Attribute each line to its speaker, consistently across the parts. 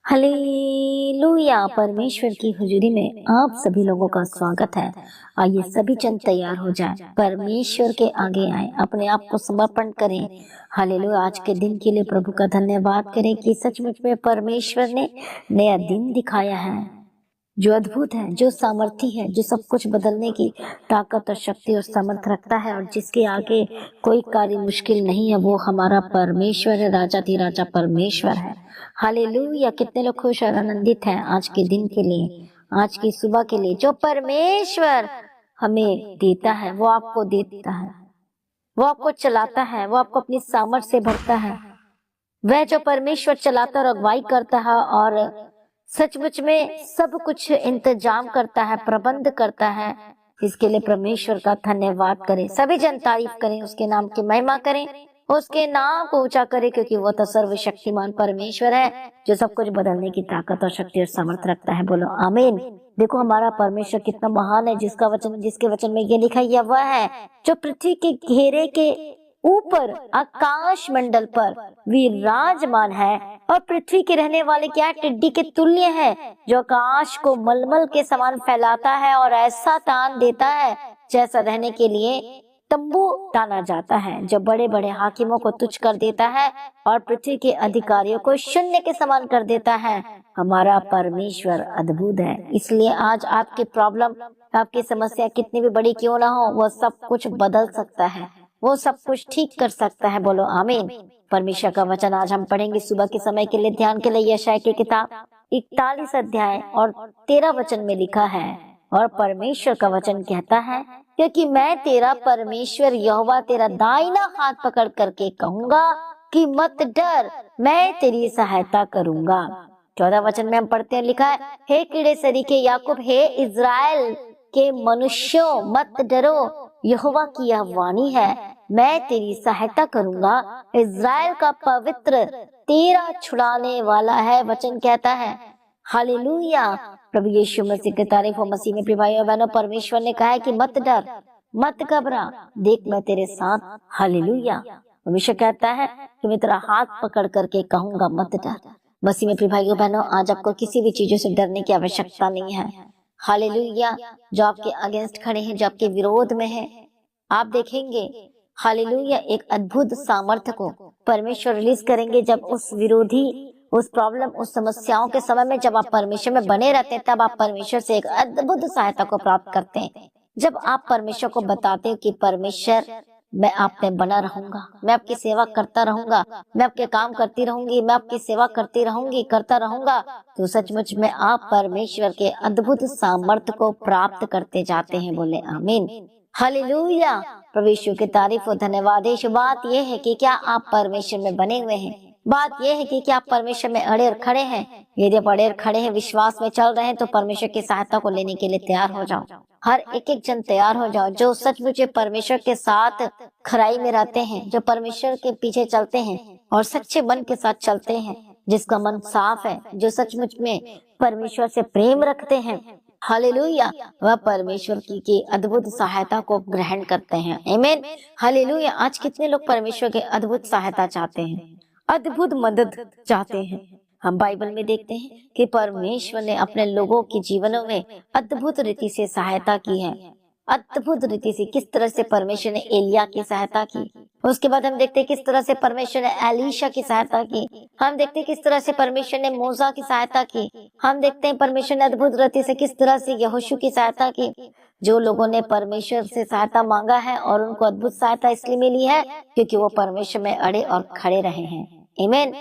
Speaker 1: Hallelujah. परमेश्वर की हुजूरी में आप सभी लोगों का स्वागत है। आइए सभी जन तैयार हो जाए, परमेश्वर के आगे आए, अपने आप को समर्पण करें। हालेलुया। आज के दिन के लिए प्रभु का धन्यवाद करें कि सचमुच में परमेश्वर ने नया दिन दिखाया है, जो अद्भुत है, जो सामर्थी है, जो सब कुछ बदलने की ताकत और शक्ति और सामर्थ रखता है, और जिसके आगे कोई कार्य मुश्किल नहीं है। वो हमारा परमेश्वर है, राजा धी राजा परमेश्वर है। हालेलुया। कितने लोग खुश और आनंदित हैं आज के दिन के लिए, आज की सुबह के लिए। जो परमेश्वर हमें देता है वो आपको देता है, वो आपको चलाता है, वो आपको अपनी सामर्थ से भरता है। वह जो परमेश्वर चलाता और अगुवाई करता है और सचमुच में सब कुछ इंतजाम करता है, प्रबंध करता है, इसके लिए परमेश्वर का धन्यवाद करें। सभी जन तारीफ करें, उसके नाम की महिमा करें, उसके नाम को ऊंचा करें, क्योंकि वो तो सर्वशक्तिमान परमेश्वर है, जो सब कुछ बदलने की ताकत और शक्ति और सामर्थ रखता है। बोलो आमीन। देखो हमारा परमेश्वर कितना महान है, जिसके वचन में ये लिखा है, वह है जो पृथ्वी के घेरे के ऊपर आकाश मंडल पर विराजमान है, और पृथ्वी के रहने वाले क्या टिड्डी के तुल्य है, जो आकाश को मलमल के समान फैलाता है और ऐसा तान देता है जैसा रहने के लिए तंबू ताना जाता है, जो बड़े बड़े हाकिमों को तुच्छ कर देता है और पृथ्वी के अधिकारियों को शून्य के समान कर देता है। हमारा परमेश्वर अद्भुत है। इसलिए आज आपकी प्रॉब्लम, आपकी समस्या कितनी भी बड़ी क्यों ना हो, वो सब कुछ बदल सकता है, वो सब कुछ ठीक कर सकता है। बोलो आमीन। परमेश्वर का वचन आज हम पढ़ेंगे सुबह के समय के लिए, ध्यान के लिए। यशायाह की किताब 41 अध्याय और 13 वचन में लिखा है, और परमेश्वर का वचन कहता है, क्योंकि मैं तेरा परमेश्वर यहोवा तेरा दाहिना हाथ पकड़ करके कहूंगा कि मत डर, मैं तेरी सहायता करूंगा। 14 वचन में हम पढ़ते हैं, लिखा है, हे कीड़े सरीखे याकूब, हे इज़राइल के मनुष्यों, मत डरो, यहोवा की यह वाणी है, मैं तेरी सहायता करूंगा। इज़राइल का पवित्र तेरा छुड़ाने वाला है। वचन कहता है हालेलुया। प्रभु यीशु मसीह की तारीफ हो। मसीह में प्रिय भाइयों बहनों, परमेश्वर ने कहा है कि मत डर, मत घबरा, देख मैं तेरे साथ। हालेलुया। परमेश्वर कहता है कि मैं तेरा हाथ पकड़ करके कहूंगा मत डर। मसीह में प्रिय भाइयों बहनों, आज आपको किसी भी चीजों से डरने की आवश्यकता नहीं है। हालेलुया। जो आपके अगेंस्ट खड़े हैं, जो आपके विरोध में है, आप देखेंगे हालेलुया एक अद्भुत सामर्थ्य को परमेश्वर रिलीज करेंगे। जब उस विरोधी, उस प्रॉब्लम, उस समस्याओं के समय में जब आप परमेश्वर में बने रहते हैं, तब आप परमेश्वर से एक अद्भुत सहायता को प्राप्त करते हैं। जब आप परमेश्वर को बताते हो कि परमेश्वर मैं आप में बना रहूंगा, मैं आपकी सेवा करता रहूंगा, मैं आपके काम करती रहूंगी, मैं आपकी सेवा करती रहूंगी, करता रहूंगा, तो सचमुच में आप परमेश्वर के अद्भुत सामर्थ्य को प्राप्त करते जाते हैं। बोले आमीन। हालेलुया। प्रभु यीशु की तारीफ और धन्यवाद है। बात यह है कि क्या आप परमेश्वर में बने हुए हैं? बात यह है कि क्या आप परमेश्वर में अड़े और खड़े हैं? यदि आप अड़े और खड़े हैं, विश्वास में चल रहे हैं, तो परमेश्वर की सहायता को लेने के लिए तैयार हो जाओ। हर एक जन तैयार हो जाओ, जो सचमुच परमेश्वर के साथ खराई में रहते हैं, जो परमेश्वर के पीछे चलते हैं और सच्चे मन के साथ चलते हैं, जिसका मन साफ है, जो सचमुच में परमेश्वर से प्रेम रखते हैं। हालेलुया। वह परमेश्वर की अद्भुत सहायता को ग्रहण करते हैं। आमीन। हालेलुया। आज कितने लोग परमेश्वर के अद्भुत सहायता चाहते हैं, अद्भुत मदद चाहते हैं? हम बाइबल में देखते हैं कि परमेश्वर ने अपने लोगों के जीवनों में अद्भुत रीति से सहायता की है। अद्भुत रीति से किस तरह से परमेश्वर ने एलिया की सहायता की। उसके बाद हम देखते हैं किस तरह से परमेश्वर ने एलीशा की सहायता की। हम देखते हैं किस तरह से परमेश्वर ने मूसा की सहायता की। हम देखते हैं परमेश्वर ने अद्भुत रीति से किस तरह से यहोशू की सहायता की। जो लोगों ने परमेश्वर से सहायता मांगा है, और उनको अद्भुत सहायता इसलिए मिली है क्योंकि वो परमेश्वर में अड़े और खड़े रहे हैं। आमीन।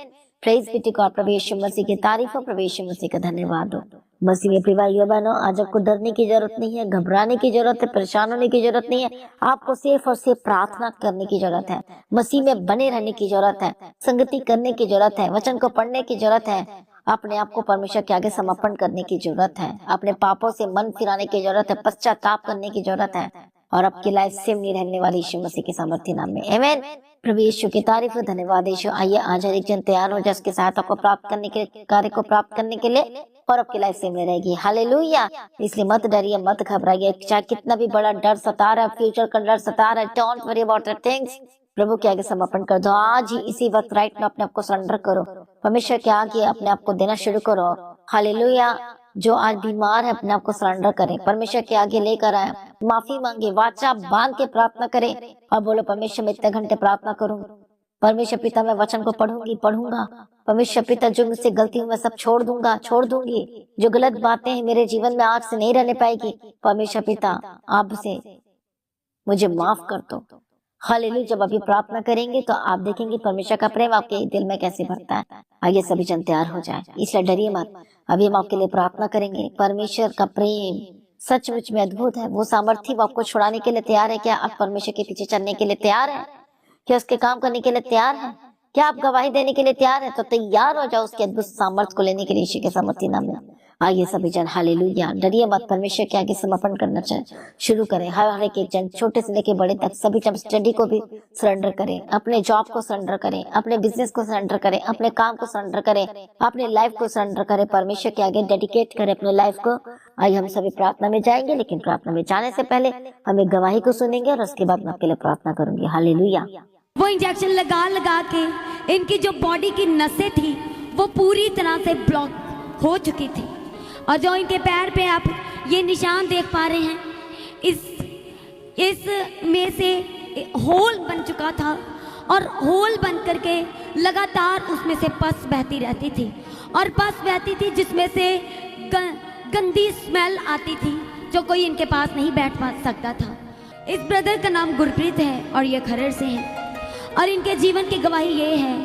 Speaker 1: Praise be to God. प्रभु यीशु मसीह की तारीफ हो, प्रभु यीशु मसीह का धन्यवाद हो। मसीह में प्रिय भाइयों बहनों, आज आपको डरने की जरूरत नहीं है, घबराने की जरूरत है, परेशान होने की जरूरत नहीं है। आपको सिर्फ और सिर्फ प्रार्थना करने की जरूरत है, मसीह में बने रहने की जरूरत है, संगति करने की जरूरत है, वचन को पढ़ने की जरूरत है, अपने आप को परमेश्वर के आगे समर्पण करने की जरूरत है, अपने पापों से मन फिराने की जरूरत है, पश्चाताप करने की जरूरत है, और आपकी लाइफ सेम नहीं रहने वाली यीशु मसीह के सामर्थ्य नाम में। आमीन। प्रभु यीशु की तारीफ, धन्यवाद यीशु। आइए आज हर एक जन तैयार हो जाए उसके सहायता को प्राप्त करने के लिए, कार्य को प्राप्त करने के लिए, और आपकी लाइफ सेम में रहेगी। हालेलुया। इसलिए मत डरिए, मत घबराइए, चाहे कितना भी बड़ा डर सता रहा है, फ्यूचर का डर सता रहा है, don't worry about the things. प्रभु के आगे समर्पण कर दो। आज ही इसी वक्त राइट में अपने आप को सरेंडर करो, परमेश्वर के आगे अपने आप को देना शुरू करो। हालेलुया। जो आज बीमार है अपने आप को सरेंडर करें, परमेश्वर के आगे लेकर आए, माफी मांगे, वाचा बांध के प्रार्थना करें और बोलो परमेश्वर मैं इतने घंटे प्रार्थना करूंगी, परमेश्वर पिता मैं वचन को पढ़ूंगा, परमेश्वर पिता जो मुझसे गलती हुई मैं सब छोड़ दूंगी, जो गलत बातें हैं मेरे जीवन में आज से नहीं रहने पाएगी, परमेश्वर पिता आपसे मुझे माफ कर दो। हालेलुया। जब अभी प्रार्थना करेंगे तो आप देखेंगे परमेश्वर का प्रेम आपके दिल में कैसे भरता है। आइए सभी जन तैयार हो जाए, इसलिए डरिए मत। अभी हम आपके लिए प्रार्थना करेंगे। परमेश्वर का प्रेम सचमुच में अद्भुत है। वो सामर्थ्य वो आपको छुड़ाने के लिए तैयार है। क्या आप परमेश्वर के पीछे चलने के लिए तैयार है? क्या उसके काम करने के लिए तैयार है? क्या आप गवाही देने के लिए तैयार है? तो तैयार हो जाओ उसके अद्भुत सामर्थ्य को लेने के लिए यीशु के सामर्थ्य नाम में। आइए सभी जन हालेलुया, डरिए मत, परमेश्वर के आगे समर्पण करना शुरू करें। हर एक जन छोटे से लेके बड़े तक सभी जन स्टडी को भी सरेंडर करें, अपने जॉब को सरेंडर करें, अपने बिजनेस को सरेंडर करें, अपने काम को सरेंडर करें, अपने लाइफ को सरेंडर करें, परमेश्वर के आगे डेडिकेट करें अपने लाइफ को। आइए हम सभी प्रार्थना में जाएंगे, लेकिन प्रार्थना में जाने से पहले हमें गवाही को सुनेंगे और उसके बाद मैं आपके लिए प्रार्थना करूंगी। हालेलुया।
Speaker 2: वो इंजेक्शन लगा के इनकी जो बॉडी की नसें थी वो पूरी तरह से ब्लॉक हो चुकी थी, और जो इनके पैर पे आप ये निशान देख पा रहे हैं, इस में से होल बन चुका था, और होल बन करके लगातार उसमें से पस बहती रहती थी, और पस बहती थी जिसमें से गंदी स्मेल आती थी, जो कोई इनके पास नहीं बैठ पा सकता था। इस ब्रदर का नाम गुरप्रीत है और ये खरड़ से हैं, और इनके जीवन की गवाही ये है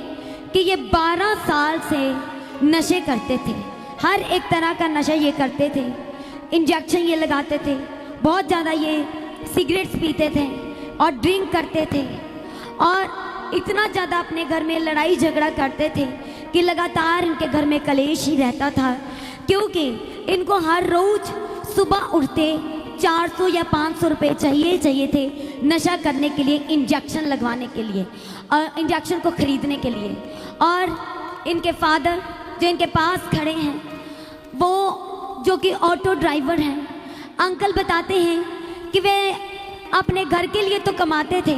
Speaker 2: कि ये 12 साल से नशे करते थे। हर एक तरह का नशा ये करते थे, इंजेक्शन ये लगाते थे, बहुत ज़्यादा ये सिगरेट्स पीते थे और ड्रिंक करते थे, और इतना ज़्यादा अपने घर में लड़ाई झगड़ा करते थे कि लगातार इनके घर में कलेश ही रहता था, क्योंकि इनको हर रोज़ सुबह उठते 400 या 500 रुपये चाहिए थे नशा करने के लिए, इंजेक्शन लगवाने के लिए, और इंजेक्शन को ख़रीदने के लिए। और इनके फादर जो इनके पास खड़े हैं, वो जो कि ऑटो ड्राइवर हैं, अंकल बताते हैं कि वे अपने घर के लिए तो कमाते थे,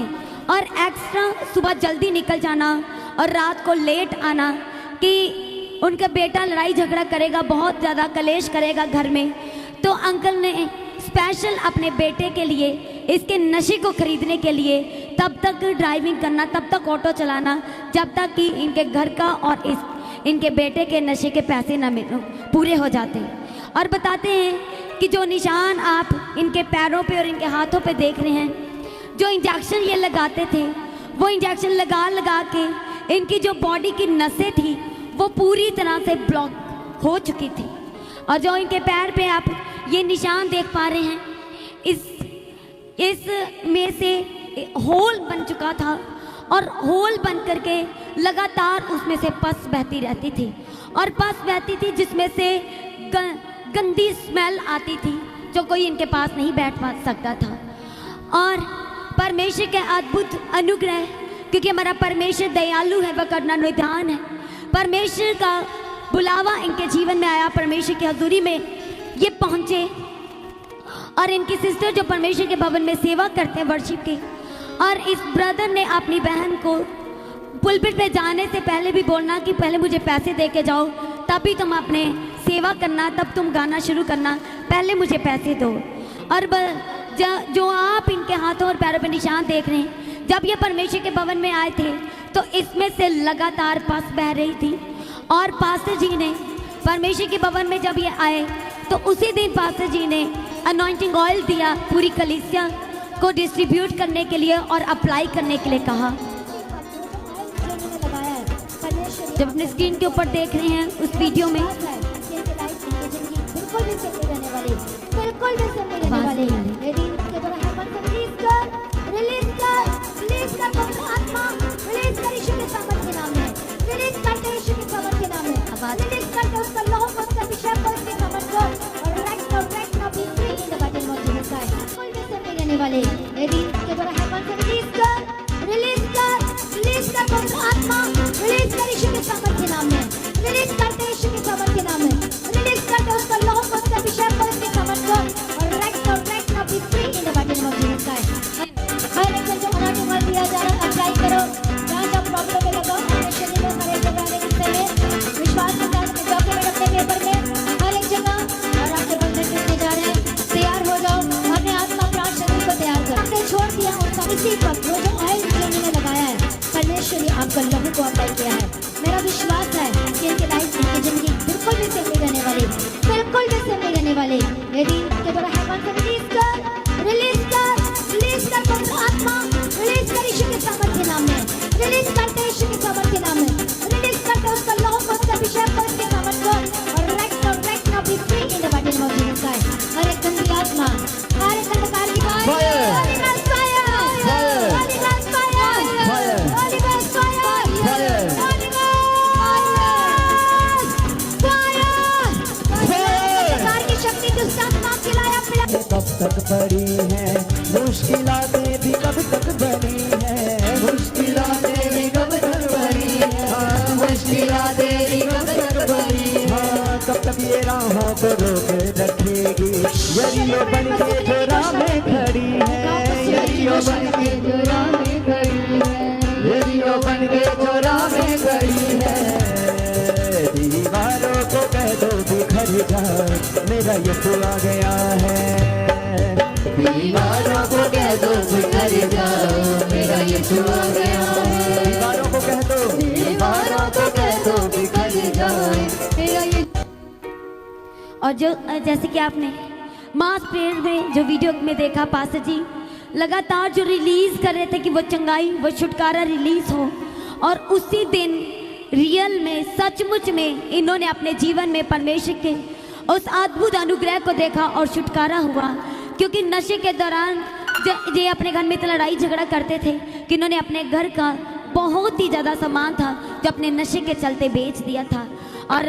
Speaker 2: और एक्स्ट्रा सुबह जल्दी निकल जाना और रात को लेट आना, कि उनका बेटा लड़ाई झगड़ा करेगा, बहुत ज़्यादा कलेश करेगा घर में, तो अंकल ने स्पेशल अपने बेटे के लिए इसके नशे को खरीदने के लिए तब तक ड्राइविंग करना, तब तक ऑटो चलाना, जब तक कि इनके घर का और इनके बेटे के नशे के पैसे न पूरे हो जाते। और बताते हैं कि जो निशान आप इनके पैरों पे और इनके हाथों पे देख रहे हैं, जो इंजेक्शन ये लगाते थे, वो इंजेक्शन लगा के इनकी जो बॉडी की नसें थी वो पूरी तरह से ब्लॉक हो चुकी थी, और जो इनके पैर पे आप ये निशान देख पा रहे हैं, इस में से होल बन चुका था, और होल बन करके लगातार उसमें से पस बहती रहती थी, और पस बहती थी जिसमें से गंदी स्मेल आती थी, जो कोई इनके पास नहीं बैठ पा सकता था। और परमेश्वर के अद्भुत अनुग्रह, क्योंकि हमारा परमेश्वर दयालु है, वह करना निधान है, परमेश्वर का बुलावा इनके जीवन में आया, परमेश्वर की हजूरी में ये पहुँचे, और इनकी सिस्टर जो परमेश्वर के भवन में सेवा करते हैं वर्शिप के, और इस ब्रदर ने अपनी बहन को पुलपिट पे जाने से पहले भी बोलना कि पहले मुझे पैसे दे के जाओ, तभी तुम अपने सेवा करना, तब तुम गाना शुरू करना, पहले मुझे पैसे दो। और जो आप इनके हाथों और पैरों पे निशान देख रहे हैं, जब ये परमेश्वर के भवन में आए थे तो इसमें से लगातार पस बह रही थी, और पास्टर जी ने परमेश्वर के भवन में जब ये आए तो उसी दिन पास्टर जी ने अनॉइंटिंग ऑयल दिया, पूरी कलीसिया को डिस्ट्रीब्यूट करने के लिए और अप्लाई करने के लिए कहा। जब अपने स्क्रीन के ऊपर देख रहे हैं उस वीडियो में,
Speaker 3: वाले यदि इसके द्वारा हेवन से रिलीज कर पवित्र आत्मा, रिलीज कर यीशु के सामर्थ्य नाम में, रिलीज करते यीशु के सामर्थ्य नाम में, रिलीज करते उसका लहू को, उसका अभिषेक को, उसके सामर्थ्य को, और right now be free in the body of Jesus Christ. हर एक जो अनॉइंटिंग ऑयल दिया जा रहा है, अप्लाई वाले यदि इनके द्वारा हेवन से रिलीज कर पवित्र आत्मा, रिलीज कर यीशु के सामर्थ्य नाम में, रिलीज करते यीशु के सामर्थ्य नाम में, रिलीज करते उसका लौ को, उसका अभिषेक को, उसके सामर्थ्य को, और right now be free in the mighty name of Jesus Christ. हर एक गंदी आत्मा, हर एक अंधकार की fire, holy ghost fire, holy ghost fire, holy ghost fire, holy ghost fire, अंधकार की शक्ति दुष्ट आत्मा के लाया पिला।
Speaker 4: कब तक पड़ी है मुश्किलातें भी कब तक बनी है, मुश्किलातें भी कब तक बनी है, हाँ, मुश्किलातें भी कब तक बनी है, हाँ, कब तक ये राहों को रोक रखेगी, यरीयो बन के जो राह में खड़ी है, यरीयो बन के जो राह में खड़ी है, यरीयो बन के जो राह में खड़ी है। दीवारों को कह दो बिखर जाओ, मेरा यीशु आ गया है। दीवारों को कह दो बिखर जाओ, मेरा यीशु आ गया है। दीवारों को कह दो, दीवारों को कह दो बिखर जाओ, मेरा यीशु।
Speaker 2: और जो जैसे कि आपने मास प्रेयर में जो वीडियो में देखा, पास्टर जी लगातार जो रिलीज कर रहे थे कि वो चंगाई, वो छुटकारा रिलीज हो, और उसी दिन रियल में, सचमुच में इन्होंने अपने जीवन में परमेश्वर के उस अद्भुत अनुग्रह को देखा और छुटकारा हुआ। क्योंकि नशे के दौरान ये अपने घर में इतना लड़ाई झगड़ा करते थे कि इन्होंने अपने घर का बहुत ही ज़्यादा सामान था जो अपने नशे के चलते बेच दिया था। और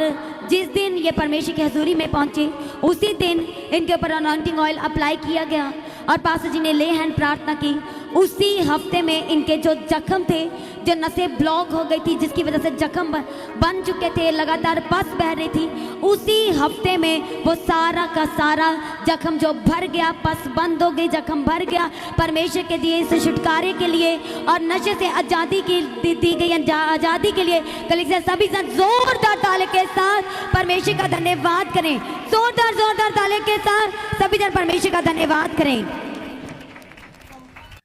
Speaker 2: जिस दिन ये परमेश्वर की हजूरी में पहुंचे, उसी दिन इनके ऊपर अनॉइंटिंग ऑयल अप्लाई किया गया और पास्टर जी ने ले हैंड प्रार्थना की। उसी हफ्ते में इनके जो जख्म थे, जो नसें ब्लॉक हो गई थी, जिसकी वजह से जख्म बन चुके थे, लगातार पस बह रही थी, उसी हफ्ते में वो सारा का सारा जख्म जो भर गया, पस बंद हो गई, जख्म भर गया। परमेश्वर के दिए इस छुटकारे के लिए और नशे से आज़ादी की दी गई आज़ादी के लिए कलीसिया सभी जोरदार ताले के साथ परमेश्वर का धन्यवाद करें। जोरदार ताले के साथ सभी जन परमेश्वर का धन्यवाद करें।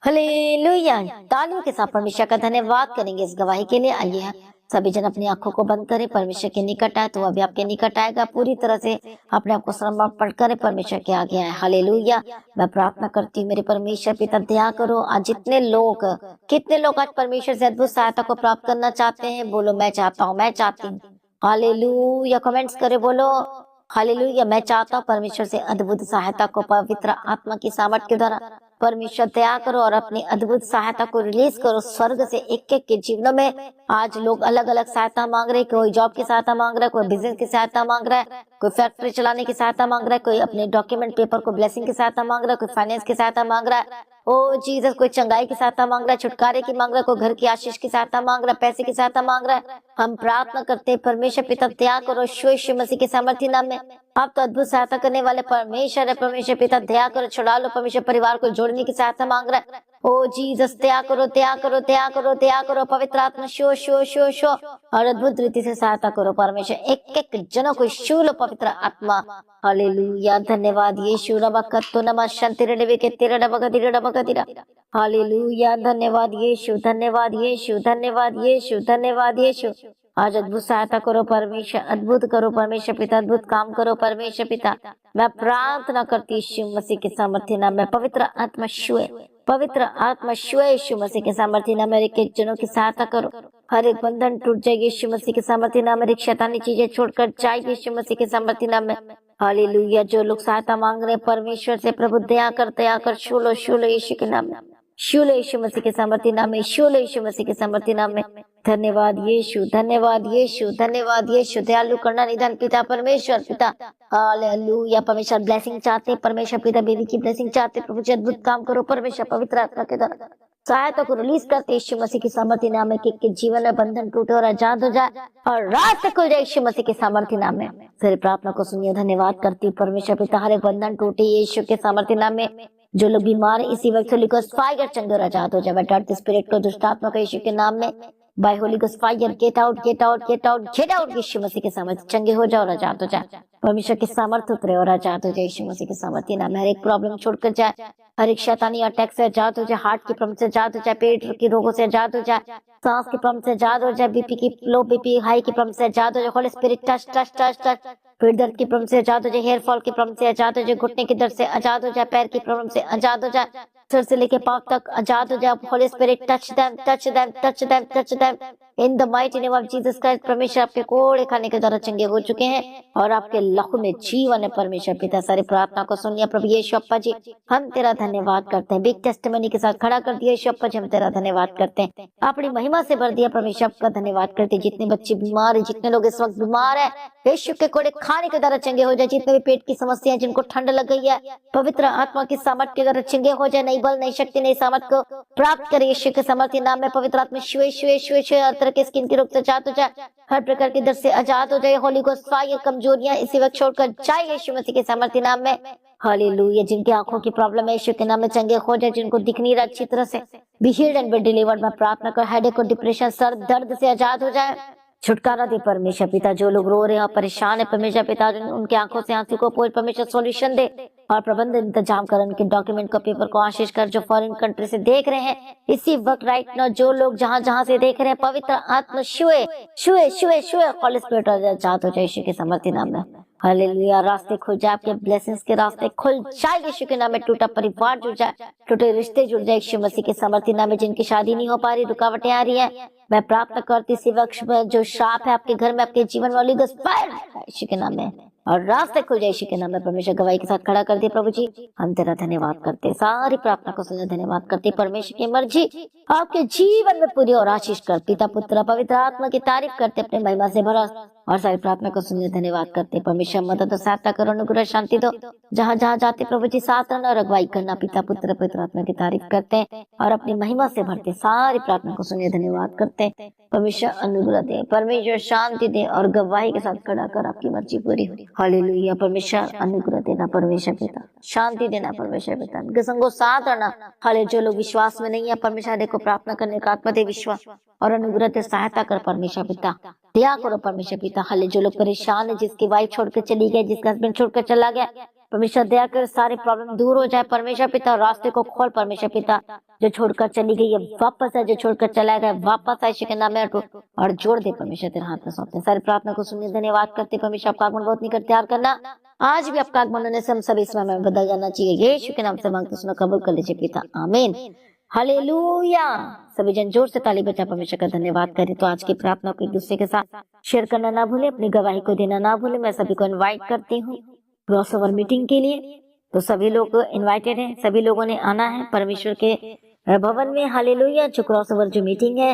Speaker 1: हालेलुया। तालियों के साथ परमेश्वर का धन्यवाद करेंगे इस गवाही के लिए। आइए सभी जन अपनी आंखों को बंद करें। परमेश्वर के निकट आए तो अभी आपके निकट आएगा। पूरी तरह से अपने आप को समर्पण करें, परमेश्वर के आगे आए। हालेलुया। मैं प्रार्थना करती हूँ मेरे परमेश्वर पिता, दया करो। आज कितने लोग आज परमेश्वर से अद्भुत सहायता को प्राप्त करना चाहते हैं। बोलो मैं चाहता हूँ, मैं चाहती हूँ। हालेलुया। कमेंट्स करे, बोलो हालेलुया। मैं चाहता हूँ परमेश्वर से अद्भुत सहायता को पवित्र आत्मा की सामर्थ के द्वारा परमेश्वर दया करो और अपनी अद्भुत सहायता को रिलीज करो स्वर्ग से एक एक के जीवनों में। आज लोग अलग अलग सहायता मांग रहे हैं। कोई जॉब की सहायता मांग रहा है, कोई बिजनेस की सहायता मांग रहा है, कोई फैक्ट्री चलाने की सहायता मांग रहा है, कोई अपने डॉक्यूमेंट पेपर को ब्लेसिंग की सहायता मांग रहा है, कोई फाइनेंस की सहायता मांग रहा है। ओ जीसस, कोई चंगाई की सहायता मांग रहा है, छुटकारे की मांग रहा है, कोई घर की आशीष की सहायता मांग रहा है, पैसे की सहायता मांग रहा है। हम प्रार्थना करते हैं परमेश्वर पिता, दया करो यीशु मसीह के सामर्थी नाम में। आप तो अद्भुत सहायता करने वाले परमेश्वर है। परमेश्वर पिता दया करो, छुड़ा लो। परमेश्वर परिवार को जोड़ने की सहायता मांग रहा है। ओ जीसस, दया करो, दया करो, दया करो, दया करो। पवित्र आत्मा शो शो शो शो और अद्भुत रीति से सहायता करो परमेश्वर। एक एक जनों को छू लो पवित्र आत्मा। हालेलुया। धन्यवाद यीशु। रबकत्तो नमः शंतिरडवे के तेरे डबगदिरा डबगदिरा। हालेलुया। धन्यवाद यीशु, धन्यवाद यीशु, धन्यवाद यीशु, धन्यवाद यीशु। आज अद्भुत सहायता करो परमेश्वर, अद्भुत करो परमेश्वर पिता, अद्भुत काम करो परमेश्वर पिता। मैं प्रार्थना करती यीशु मसीह के सामर्थ्य नाम में। पवित्र आत्मा छुए, पवित्र आत्मा छुए यीशु मसीह के सामर्थ्य नाम में। एक एक जनों की सहायता करो। हर एक बंधन टूट जाए यीशु मसीह के सामर्थ्य नाम में। शैतानी चीजें छोड़कर जाए यीशु मसीह के सामर्थ्य नाम में। हालेलुया। जो लोग सहायता मांग रहे हैं परमेश्वर से, प्रभु दया कर छू लो यीशु के नाम में। छू लो यीशु मसीह के सामर्थ्य नाम में। छू लो यीशु मसीह के सामर्थ्य नाम में। धन्यवाद यीशु, धन्यवाद यीशु, धन्यवाद यीशु। दयालु करना निदान पिता परमेश्वर पिता। हालेलुया। परमेश्वर ब्लेसिंग चाहते हैं परमेश्वर पिता, बेबी की ब्लेसिंग चाहते हैं प्रभु जी। अद्भुत काम करो परमेश्वर, पवित्र आत्मा के द्वारा सहायता को रिलीज करते यीशु मसीह की सामर्थ्य नाम में। कि जीवन में बंधन टूटे और आजाद हो जाए और रात खुल जाए यीशु मसीह के सामर्थ्य नाम में। तेरी प्रार्थना को सुनिए, धन्यवाद करती हूँ परमेश्वर पिता। हर एक बंधन टूटे यीशु के सामर्थ्य नाम में। जो लोग बीमार है इसी वक्त होली गोस्ट फायर चंगे और आजाद हो जाए। मैं डरती स्पिरिट को, दुष्ट आत्मा को यीशु के नाम में by holy ghost fire get out, get out, get out, get out. Yeshu Masih के सामर्थ्य चंगे हो जाओ और आजाद हो जाए। परमेश्वर के सामर्थ्य उतरे और आजाद हो जाए यीशु मसीह के सामर्थ्य नाम में। हर एक प्रॉब्लम छोड़कर जाए, हर एक शैतानी अटैक से आजाद हो जाए, हार्ट की प्रॉब्लम से आजाद हो जाए, पेट की रोगों से आजाद हो जाए, सांस की प्रॉब्लम से आजाद हो जाए, बीपी की लो बीपी हाई की प्रॉब्लम से आजाद हो जाए। Holy spirit touch touch touch touch. पेट दर्द की प्रॉब्लम से आजाद हो जाए, हेयर फॉल की प्रॉब्लम से आजाद हो जाए, घुटने के दर्द से आजाद हो जाए, पैर की प्रॉब्लम से आजाद हो जाए, सर से लेके पांव तक आजाद हो जाए। Holy spirit touch them touch them touch them touch them in the mighty name of Jesus Christ. परमेश्वर आपके कोड़े खाने के द्वारा चंगे हो चुके हैं और आपके लहू में जीवन है। परमेश्वर पिता सारी प्रार्थना को सुन लिया प्रभु यीशु अप्पा जी, हम तेरा धन्यवाद करते हैं। बिग टेस्टिमनी के साथ खड़ा कर दिया यीशु अप्पा जी, हम तेरा धन्यवाद करते हैं। अपनी महिमा से भर दिया परमेश्वर, आपका धन्यवाद करते हैं। जितने बच्चे बीमार है, जितने लोग इस वक्त बीमार है, यीशु के कोड़े खाने के द्वारा चंगे हो जाए। जितने भी पेट की समस्या है, जिनको ठंड लग गई है, पवित्र आत्मा की सामर्थ के द्वारा चंगे हो जाए। नई बल, नई शक्ति, नई सामर्थ को प्राप्त करे यीशु के सामर्थ्य नाम में। पवित्र आत्मा शुए शुए शुए शुए हर तरह के स्किन के रोग से आजाद हो जाए, हर प्रकार के दर्द से आजाद हो जाए। होली गोस्ट फायर कमजोरियां इसी वक्त छोड़कर जाए यीशु मसीह के सामर्थ्य नाम में। हालेलुया। जिनके आंखों की प्रॉब्लम है यीशु के नाम में चंगे हो जाए, जिनको दिख नहीं रहा अच्छी तरह से, be healed and be delivered. मैं प्रार्थना कर हेडेक और डिप्रेशन, सर दर्द से आजाद हो जाए, छुटकारा दे परमेश्वर पिता। जो लोग रो रहे हैं, परेशान है परमेश्वर पिता, उनके आंखों से आंसू को पोंछ परमेश्वर सॉल्यूशन दे और प्रबंध इंतजाम कर। उनके डॉक्यूमेंट को, पेपर को आशीष कर। जो फॉरेन कंट्री से देख रहे हैं इसी वक्त राइट नाउ, जो लोग जहां जहां से देख रहे हैं, पवित्र आत्मा शुए शुए शुए शुए होली स्पिरिट आजाद हो जाए यीशु के सामर्थ्य नाम में। हालेलुया। रास्ते खुल जाए, आपके ब्लेसिंग्स के रास्ते खुल जाए यीशु के नाम में। टूटा परिवार जुड़ जाए, टूटे रिश्ते जुड़ जाए यीशु मसीह के सामर्थ्य नाम में। जिनकी शादी नहीं हो पा रही, रुकावटें आ रही है, मैं प्रार्थना करती इसी वक्त जो श्राप है आपके घर में, आपके जीवन में, होली गोस्ट फायर यीशु के नाम में और रास्ते खुल जाए यीशु के नाम में। परमेश्वर गवाही के साथ खड़ा कर दे प्रभु जी, हम तेरा धन्यवाद करते, सारी प्रार्थना को सुनने धन्यवाद करते। परमेश्वर की मर्जी आपके जीवन में पूरी और आशीष कर। पिता पुत्र पवित्र आत्मा की तारीफ करते, अपने महिमा से भरा और सारी प्रार्थना को सुनने धन्यवाद करते। परमेश्वर मदद और सहायता करो, अनुग्रह शांति दो जहाँ जहाँ जाते प्रभु जी, साथ रहना और अगुवाई करना। पिता पुत्र पवित्र आत्मा की तारीफ करते हैं और अपनी महिमा से भरते, सारी प्रार्थना को सुनने धन्यवाद करते हैं। परमेश्वर अनुग्रह दे, परमेश्वर शांति दे और गवाही के साथ खड़ा कर आपकी मर्जी पूरी हो। हालेलुया। परमेश्वर अनुग्रह देना, परमेश्वर पिता शांति देना, परमेश्वर पिता उनके संगो साथ रहना। हाले जो लोग विश्वास में नहीं है, परमेश्वर देखो प्रार्थना करने का आत्मा दे विश्वास और अनुग्रह दे, सहायता कर परमेश्वर पिता, दया करो परमेश्वर पिता। हाले जो लोग परेशान है, जिसकी वाइफ छोड़कर चली गई, जिसका हस्बैंड छोड़कर चला गया, परमेश्वर दया कर सारे प्रॉब्लम दूर हो जाए परमेश्वर पिता। रास्ते को खोल परमेश्वर पिता, जो छोड़कर चली गई है वापस है, जो छोड़कर चला गया वापस आए यीशु के नाम में और जोड़ दे परमेश्वर, तेरे हाथ में सौंपते। सारी प्रार्थना को सुनने धन्यवाद करते परमेश्वर। आपका आगमन बहुत निकट तैयार करना, आज भी आपका आगमन होने से हम सभी समय में बदल जाना चाहिए। यीशु के नाम से मांगते सुनो, कबूल कर लीजिए पिता, आमीन। हालेलुया। सभी जन जोर से ताली बजा परमेश्वर का धन्यवाद करें। तो आज की प्रार्थना को एक दूसरे के साथ शेयर करना ना भूले, अपनी गवाही को देना ना भूले। मैं सभी को इनवाइट करती हूँ क्रॉसओवर मीटिंग के लिए। तो सभी लोग इनवाइटेड हैं, सभी लोगों ने आना है परमेश्वर के भवन में। हालेलुया। जो क्रॉसओवर जो मीटिंग है,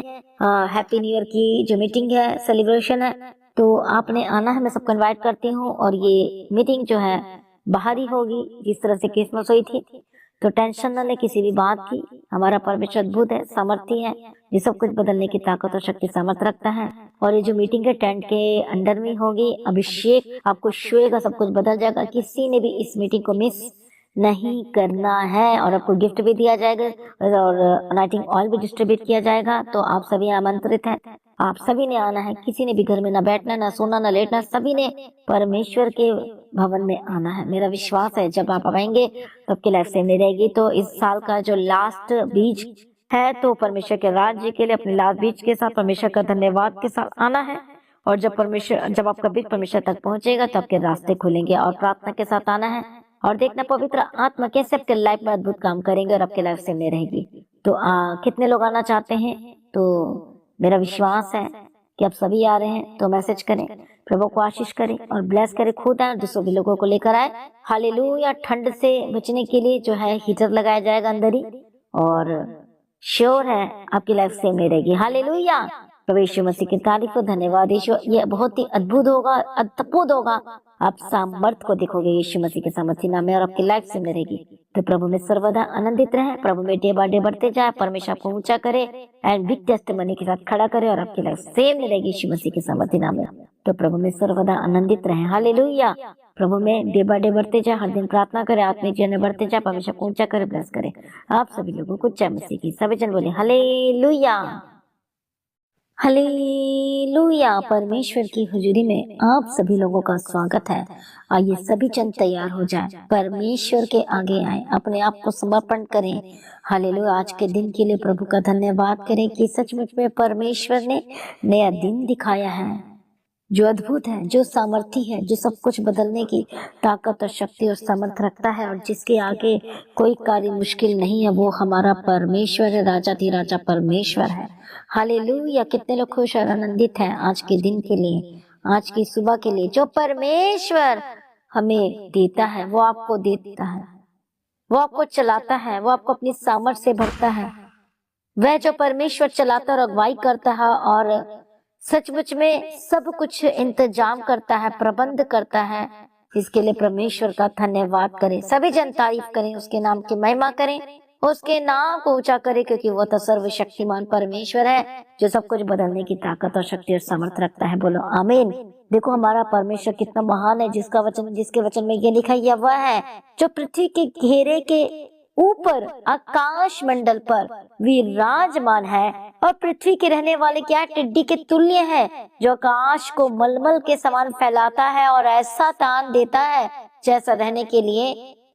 Speaker 1: हैप्पी न्यू ईयर की जो मीटिंग है, सेलिब्रेशन है, तो आपने आना है। मैं सबको इनवाइट करती हूँ। और ये मीटिंग जो है बाहर ही होगी, जिस तरह से क्रिसमस हुई थी। तो टेंशन न ले किसी भी बात की, हमारा परमेश्वर अद्भुत है, सामर्थी है, ये सब कुछ बदलने की ताकत और शक्ति सामर्थ रखता है। और ये जो मीटिंग है टेंट के अंडर में होगी। अभिषेक आपको छुएगा, सब कुछ बदल जाएगा। किसी ने भी इस मीटिंग को मिस नहीं करना है। और आपको गिफ्ट भी दिया जाएगा और अनाइंटिंग ऑयल भी डिस्ट्रीब्यूट किया जाएगा। तो आप सभी आमंत्रित हैं, आप सभी ने आना है। किसी ने भी घर में ना बैठना, ना सोना, ना लेटना, सभी ने परमेश्वर के भवन में आना है। मेरा विश्वास है जब आप आएंगे तो आपकी लाइफ सेम नहीं रहेगी। तो इस साल का जो लास्ट बीज है, तो परमेश्वर के राज्य के लिए अपने लास्ट बीज के साथ परमेश्वर का धन्यवाद के साथ आना है। और जब आपका बीज परमेश्वर तक पहुंचेगा तो आपके रास्ते खुलेंगे। और प्रार्थना के साथ आना है और देखना पवित्र आत्मा कैसे आपके लाइफ में अद्भुत काम करेंगे और आपके लाइफ सेम नहीं रहेगी। तो कितने लोग आना चाहते हैं? तो मेरा विश्वास है कि आप सभी आ रहे हैं। तो मैसेज करें, प्रभु को आशीष करें और ब्लेस करें। खुद आए, दूसरों भी लोगों को लेकर आए। हालेलुया। ठंड से बचने के लिए जो है हीटर लगाया जाएगा अंदर ही, और श्योर है आपकी लाइफ सेम नहीं रहेगी। हालेलुया। प्रभु यीशु मसीह की तारीफ और धन्यवाद। यीशु ये बहुत ही अद्भुत होगा, अद्भुत होगा। आप सामर्थ को देखोगे यीशु मसीह के सामर्थ्य नाम में और आपकी लाइफ सेम नहीं रहेगी। तो प्रभु में सर्वदा आनंदित रहे, प्रभु में डे बाय डे बढ़ते जाए। परमेश्वर आपको ऊंचा करे एंड बिग टेस्टिमनी के साथ खड़ा करे और आपकी लाइफ सेम नहीं रहेगी यीशु मसीह के सामर्थ्य नाम में। तो प्रभु में सर्वदा आनंदित रहे। हालेलुया। प्रभु में डे बाय डे बढ़ते जाए, हर दिन प्रार्थना करे, आत्मिक जीवन में बढ़ते जाए। परमेश्वर को ऊंचा करे, ब्लेस करे। आप सभी लोगों को जय मसीह की। सभी जन बोले हालेलुया। हालेलुया। परमेश्वर की हुजूरी में आप सभी लोगों का स्वागत है। आइए सभी जन तैयार हो जाएं, परमेश्वर के आगे आए, अपने आप को समर्पण करें। हालेलुया। आज के दिन के लिए प्रभु का धन्यवाद करें कि सचमुच में परमेश्वर ने नया दिन दिखाया है, जो अद्भुत है, जो सामर्थी है, जो सब कुछ बदलने की ताकत और शक्ति और सामर्थ रखता है, और जिसके आगे कोई कार्य मुश्किल नहीं है, वो हमारा परमेश्वर है, राजा परमेश्वर है। हालेलुया। कितने लोग खुश और आनंदित हैं आज के दिन के लिए, आज की सुबह के लिए। जो परमेश्वर हमें देता है वो आपको देता है, वो आपको चलाता है, वो आपको अपनी सामर्थ से भरता है। वह जो परमेश्वर चलाता और अगुवाई करता है और सचमुच में सब कुछ इंतजाम करता है, प्रबंध करता है, इसके लिए परमेश्वर का धन्यवाद करें। सभी जन तारीफ करें, उसके नाम की महिमा करें, उसके नाम को ऊंचा करें, क्योंकि वो तो सर्वशक्तिमान परमेश्वर है, जो सब कुछ बदलने की ताकत और शक्ति और सामर्थ रखता है। बोलो आमीन। देखो हमारा परमेश्वर कितना महान है, जिसके वचन में ये लिखा है, वह है जो पृथ्वी के घेरे के ऊपर आकाश मंडल पर विराजमान है, और पृथ्वी के रहने वाले क्या टिड्डी के तुल्य है, जो आकाश को मलमल के समान फैलाता है और ऐसा तान देता है जैसा रहने के लिए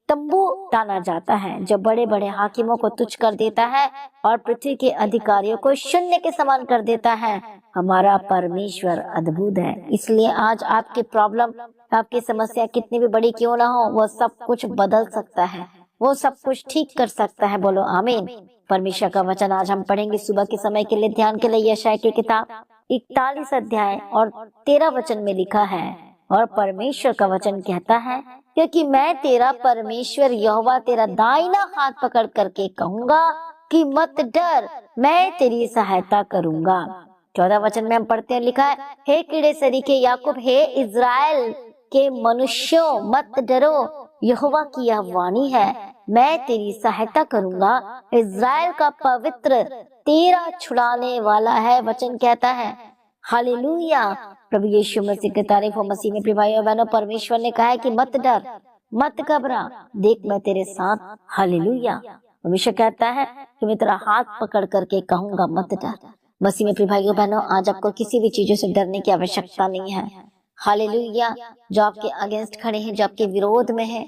Speaker 1: तंबू ताना जाता है, जो बड़े बड़े हाकिमों को तुच्छ कर देता है और पृथ्वी के अधिकारियों को शून्य के समान कर देता है। हमारा परमेश्वर अद्भुत है। इसलिए आज आपकी प्रॉब्लम, आपकी समस्या कितनी भी बड़ी क्यों ना हो, वो सब कुछ बदल सकता है, वो सब कुछ ठीक कर सकता है। बोलो आमीन। परमेश्वर का वचन आज हम पढ़ेंगे सुबह के समय के लिए, ध्यान के लिए। यशायाह की किताब 41 अध्याय और 13 वचन में लिखा है, और परमेश्वर का वचन कहता है, क्योंकि मैं तेरा परमेश्वर यहोवा तेरा दाहिना हाथ पकड़ करके कहूंगा कि मत डर, मैं तेरी सहायता करूंगा। 14 वचन में हम पढ़ते हैं, लिखा है, हे कीड़े सरीखे याकूब, हे इज़राइल के मनुष्यों, मत डरो, यहोवा की यह वाणी है, मैं तेरी सहायता करूंगा। इज़राइल का पवित्र तेरा छुड़ाने वाला है। वचन कहता है हालेलुया। प्रभु यीशु मसीह की तारीफ हो। मसीह में प्रिय भाइयों बहनों, परमेश्वर ने कहा है कि मत डर, मत घबरा, देख मैं तेरे साथ। हालेलुया। परमेश्वर कहता है कि मैं तेरा हाथ पकड़ करके कहूंगा मत डर। मसीह में प्रिय भाइयों बहनों, आज आपको किसी भी चीजों से डरने की आवश्यकता नहीं है। हालेलुया। जो आपके अगेंस्ट खड़े हैं, जो आपके विरोध में है,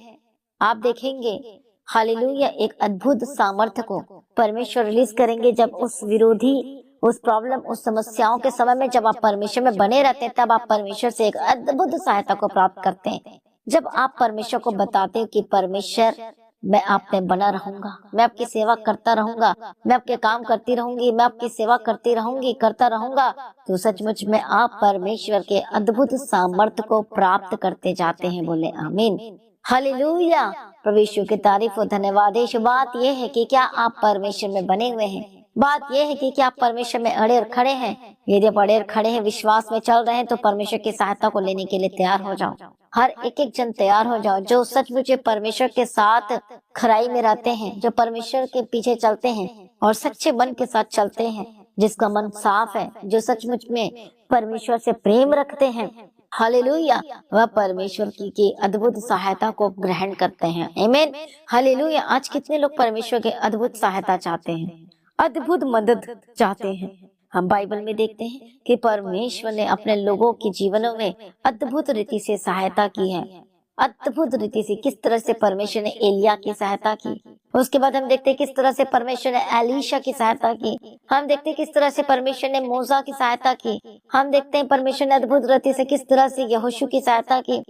Speaker 1: आप देखेंगे हालेलुया एक अद्भुत सामर्थ्य को परमेश्वर रिलीज करेंगे। जब उस विरोधी, उस प्रॉब्लम, उस समस्याओं के समय में जब आप परमेश्वर में बने रहते हैं, तब आप परमेश्वर से एक अद्भुत सहायता को प्राप्त करते हैं। जब आप परमेश्वर को बताते हैं कि परमेश्वर मैं आप में बना रहूंगा, मैं आपकी सेवा करता रहूंगा, मैं आपके काम करती रहूंगी, मैं आपकी सेवा करती रहूंगी, करता रहूंगा, तो सचमुच में आप परमेश्वर के अद्भुत सामर्थ्य को प्राप्त करते जाते हैं। बोले आमीन। हालेलुया। प्रभु यीशु की तारीफ और धन्यवाद। बात यह है कि क्या आप परमेश्वर में बने हुए हैं, बात यह है कि क्या आप परमेश्वर में अड़े और खड़े हैं। यदि आप अड़े और खड़े हैं, विश्वास में चल रहे हैं, तो परमेश्वर की सहायता को लेने के लिए तैयार हो जाओ। हर एक जन तैयार हो जाओ, जो सचमुच परमेश्वर के साथ खराई में रहते हैं, जो परमेश्वर के पीछे चलते हैं और सच्चे मन के साथ चलते हैं, जिसका मन साफ है, जो सचमुच में परमेश्वर से प्रेम रखते हैं। हालेलुया। वह परमेश्वर की अद्भुत सहायता को ग्रहण करते हैं। आमीन। हालेलुया। आज कितने लोग परमेश्वर के अद्भुत सहायता चाहते हैं, अद्भुत मदद चाहते हैं। हम बाइबल में देखते हैं कि परमेश्वर ने अपने लोगों के जीवनों में अद्भुत रीति से सहायता की है। अद्भुत रीति से किस तरह से परमेश्वर ने एलिया की सहायता की। उसके बाद हम देखते हैं किस तरह से परमेश्वर ने एलीशा की सहायता की। हम देखते हैं किस तरह से परमेश्वर ने मूसा की सहायता की। हम देखते हैं परमेश्वर ने अद्भुत रीति से किस तरह से यहोशू की सहायता की।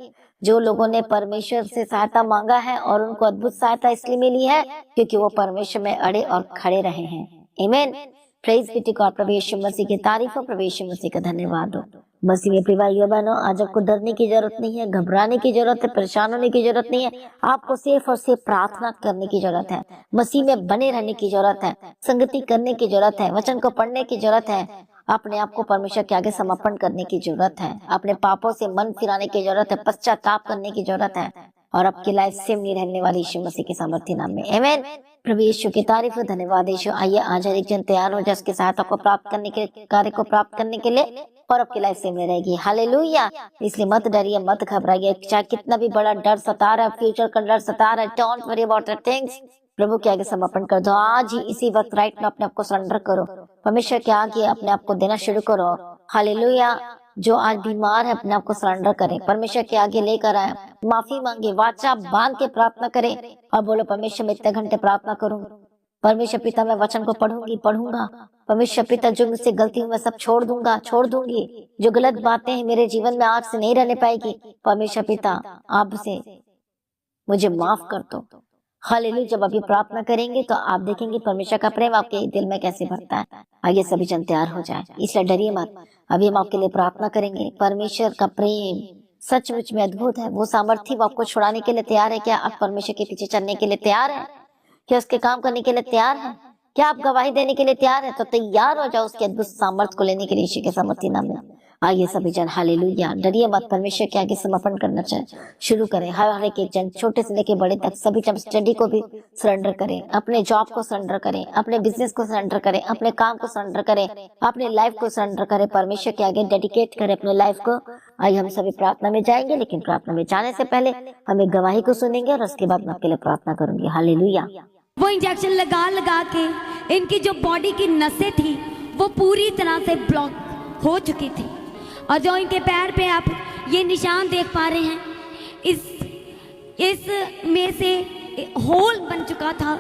Speaker 1: जो लोगों ने परमेश्वर से सहायता मांगा है और उनको अद्भुत सहायता इसलिए मिली है क्योंकि वो परमेश्वर में अड़े और खड़े रहे हैं। आमीन। Praise be to God. प्रभु यीशु मसीह की तारीफ हो, प्रभु यीशु मसीह का धन्यवाद हो। मसीह में प्रिय भाइयों बहनों, आज आपको डरने की जरूरत नहीं है, घबराने की जरूरत है, परेशान होने की जरूरत नहीं है। आपको सिर्फ और सिर्फ प्रार्थना करने की जरूरत है, मसीह में बने रहने की जरूरत है, संगति करने की जरूरत है, वचन को पढ़ने की जरूरत है, अपने आप को परमेश्वर के आगे समर्पण करने की जरूरत है, अपने पापों से मन फिराने की जरूरत है, पश्चाताप करने की जरूरत है, और आपकी लाइफ सेम नहीं रहने वाली यीशु मसीह के सामर्थ्य नाम में। आमीन। प्रभु यीशु की तारीफ हो, धन्यवाद यीशु। आइए आज हर एक जन तैयार हो जाए उसकी सहायता को प्राप्त करने के, कार्य को प्राप्त करने के लिए, और आपकी लाइफ सेम रहेगी। हालेलुया। इसलिए मत डरिए, मत घबराइए, चाहे कितना भी बड़ा डर सता रहा है, फ्यूचर का डर सता रहा है, don't worry about the things. प्रभु के आगे समर्पण कर दो। आज ही इसी वक्त राइट में अपने आप को सरेंडर करो, परमेश्वर के आगे अपने आप को देना शुरू करो। हालेलुया। जो आज बीमार है अपने आप को सरेंडर करें, परमेश्वर के आगे लेकर आए, माफी मांगे, वाचा बांध के प्रार्थना करें और बोलो परमेश्वर मैं इतने घंटे प्रार्थना करूंगा, परमेश्वर पिता मैं वचन को पढ़ूंगा, परमेश्वर पिता जो मुझसे गलती हुई मैं सब छोड़ दूंगी, जो गलत बातें हैं मेरे जीवन में आज से नहीं रहने पाएगी, परमेश्वर पिता आपसे मुझे माफ कर दो। हालेलुया। जब आप ये प्रार्थना करेंगे तो आप देखेंगे परमेश्वर का प्रेम आपके दिल में कैसे भरता है। आइए सभी जन तैयार हो जाए, इसलिए डरिए मत। अभी हम आपके लिए प्रार्थना करेंगे। परमेश्वर का प्रेम सचमुच में अद्भुत है, वो सामर्थ्य वो आपको छुड़ाने के लिए तैयार है। क्या आप परमेश्वर के पीछे चलने के लिए तैयार है? क्या उसके काम करने के लिए तैयार है? क्या आप गवाही देने के लिए तैयार है? तो तैयार हो जाओ उसके अद्भुत सामर्थ्य को लेने के लिए यीशु के सामर्थ्य नाम में। आइए सभी जन हालेलुया, डरिए मत, परमेश्वर के आगे समर्पण करना शुरू करें। हर एक जन छोटे से लेके बड़े तक सभी जन स्टडी को भी सरेंडर करें, अपने जॉब को सरेंडर करें, अपने बिजनेस को सरेंडर करें, अपने काम को सरेंडर करें, अपने लाइफ को सरेंडर करें, परमेश्वर के आगे डेडिकेट करें अपने लाइफ को। आइए हम सभी प्रार्थना में जाएंगे, लेकिन प्रार्थना में जाने से पहले हम एक गवाही को सुनेंगे और उसके बाद मैं आपके लिए प्रार्थना करूंगी। हालेलुया।
Speaker 2: वो इंजेक्शन लगा के इनकी जो बॉडी की नसें थी वो पूरी तरह से ब्लॉक हो चुकी थी, और जो इनके पैर पे आप ये निशान देख पा रहे हैं, इस में से होल बन चुका था,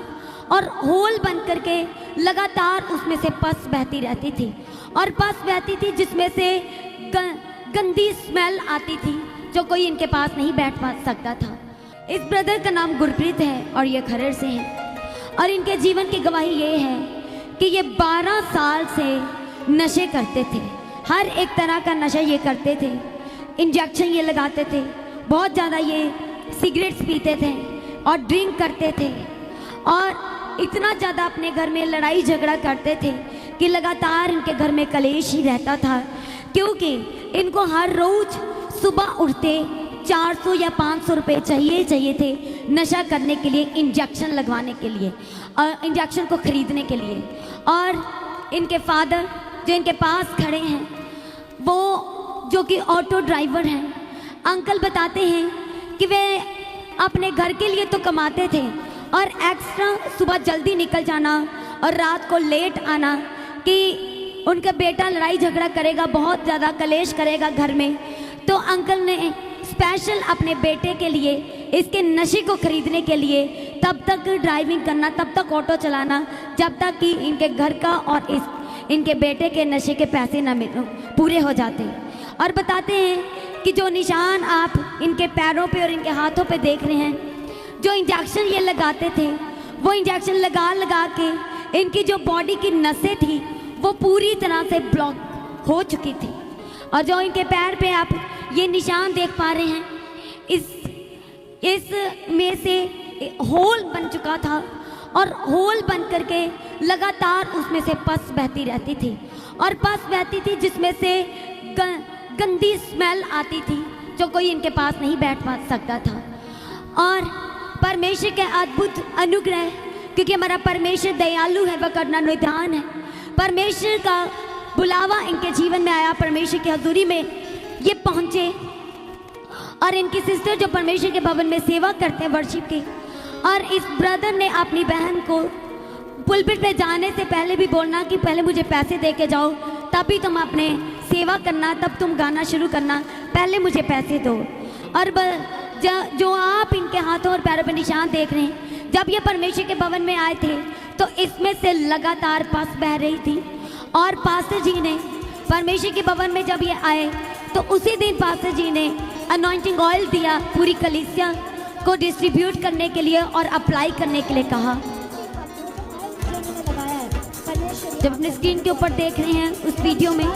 Speaker 2: और होल बन करके लगातार उसमें से पस बहती रहती थी, और पस बहती थी जिसमें से गंदी स्मेल आती थी, जो कोई इनके पास नहीं बैठ पा सकता था। इस ब्रदर का नाम गुरप्रीत है और ये खरड़ से हैं, और इनके जीवन की गवाही ये है कि ये 12 साल से नशे करते थे, हर एक तरह का नशा ये करते थे, इंजेक्शन ये लगाते थे, बहुत ज़्यादा ये सिगरेट्स पीते थे और ड्रिंक करते थे, और इतना ज़्यादा अपने घर में लड़ाई झगड़ा करते थे कि लगातार इनके घर में कलेश ही रहता था, क्योंकि इनको हर रोज़ सुबह उठते 400 या 500 रुपये चाहिए थे नशा करने के लिए, इंजेक्शन लगवाने के लिए और इंजेक्शन को ख़रीदने के लिए। और इनके फादर जो इनके पास खड़े हैं, वो जो कि ऑटो ड्राइवर हैं, अंकल बताते हैं कि वे अपने घर के लिए तो कमाते थे और एक्स्ट्रा सुबह जल्दी निकल जाना और रात को लेट आना, कि उनका बेटा लड़ाई झगड़ा करेगा, बहुत ज़्यादा कलेश करेगा घर में, तो अंकल ने स्पेशल अपने बेटे के लिए इसके नशे को खरीदने के लिए तब तक ड्राइविंग करना, तब तक ऑटो चलाना जब तक कि इनके घर का और इनके बेटे के नशे के पैसे न पूरे हो जाते। और बताते हैं कि जो निशान आप इनके पैरों पे और इनके हाथों पे देख रहे हैं, जो इंजेक्शन ये लगाते थे, वो इंजेक्शन लगा के इनकी जो बॉडी की नसें थी वो पूरी तरह से ब्लॉक हो चुकी थी, और जो इनके पैर पे आप ये निशान देख पा रहे हैं, इस में से होल बन चुका था, और होल बन करके लगातार उसमें से पस बहती रहती थी, और पस बहती थी जिसमें से गंदी स्मेल आती थी, जो कोई इनके पास नहीं बैठ पा सकता था। और परमेश्वर के अद्भुत अनुग्रह, क्योंकि हमारा परमेश्वर दयालु है, वह करना निदान है, परमेश्वर का बुलावा इनके जीवन में आया, परमेश्वर की हजूरी में ये पहुँचे, और इनकी सिस्टर जो परमेश्वर के भवन में सेवा करते हैं वर्शिप की, और इस ब्रदर ने अपनी बहन को पुलपिट पे जाने से पहले भी बोलना कि पहले मुझे पैसे दे के जाओ, तभी तुम अपने सेवा करना, तब तुम गाना शुरू करना, पहले मुझे पैसे दो। और जो आप इनके हाथों और पैरों पे निशान देख रहे हैं, जब ये परमेश्वर के भवन में आए थे तो इसमें से लगातार पस बह रही थी, और पास्टर जी ने परमेश्वर के भवन में जब ये आए तो उसी दिन पास्टर जी ने अनॉइंटिंग ऑयल दिया, पूरी कलीसिया को डिस्ट्रीब्यूट करने के लिए और अप्लाई करने के लिए कहा। जब अपने स्क्रीन के ऊपर देख रहे हैं उस वीडियो में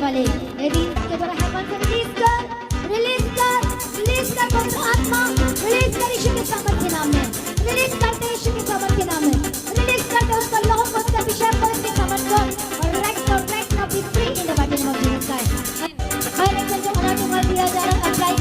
Speaker 3: वाले के द्वारा हेवन से रिलीज कर पवित्र आत्मा, रिलीज कर यीशु के सामर्थ्य नाम में, रिलीज करते यीशु के सामर्थ्य नाम में, रिलीज करते उसका लहू को, उसका अभिषेक को, उसके सामर्थ्य को, और right now be free in the mighty name of Jesus Christ. हर एक को जो अनॉइंटिंग ऑयल दिया जा रहा है, अप्लाई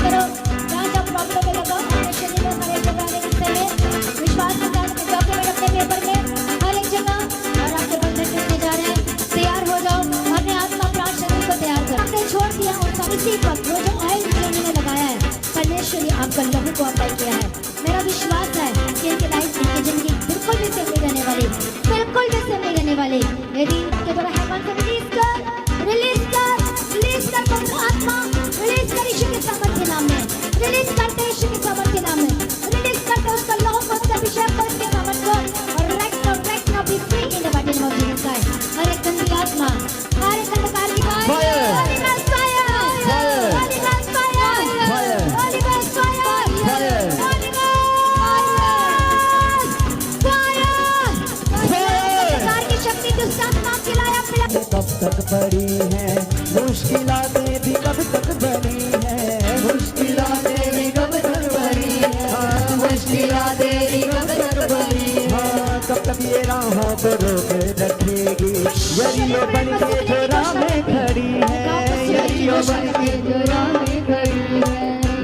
Speaker 4: पड़ी हैं, मुश्किलातें भी कब तक बनी हैं, मुश्किलातें भी कब तक बनी हैं, हाँ मुश्किलातें भी कब तक बनी हैं, हाँ कब तक ये राहों को रोक रखेगी, यरियो बन के जो राह में खड़ी है, यरियो बन के जो राह में खड़ी है,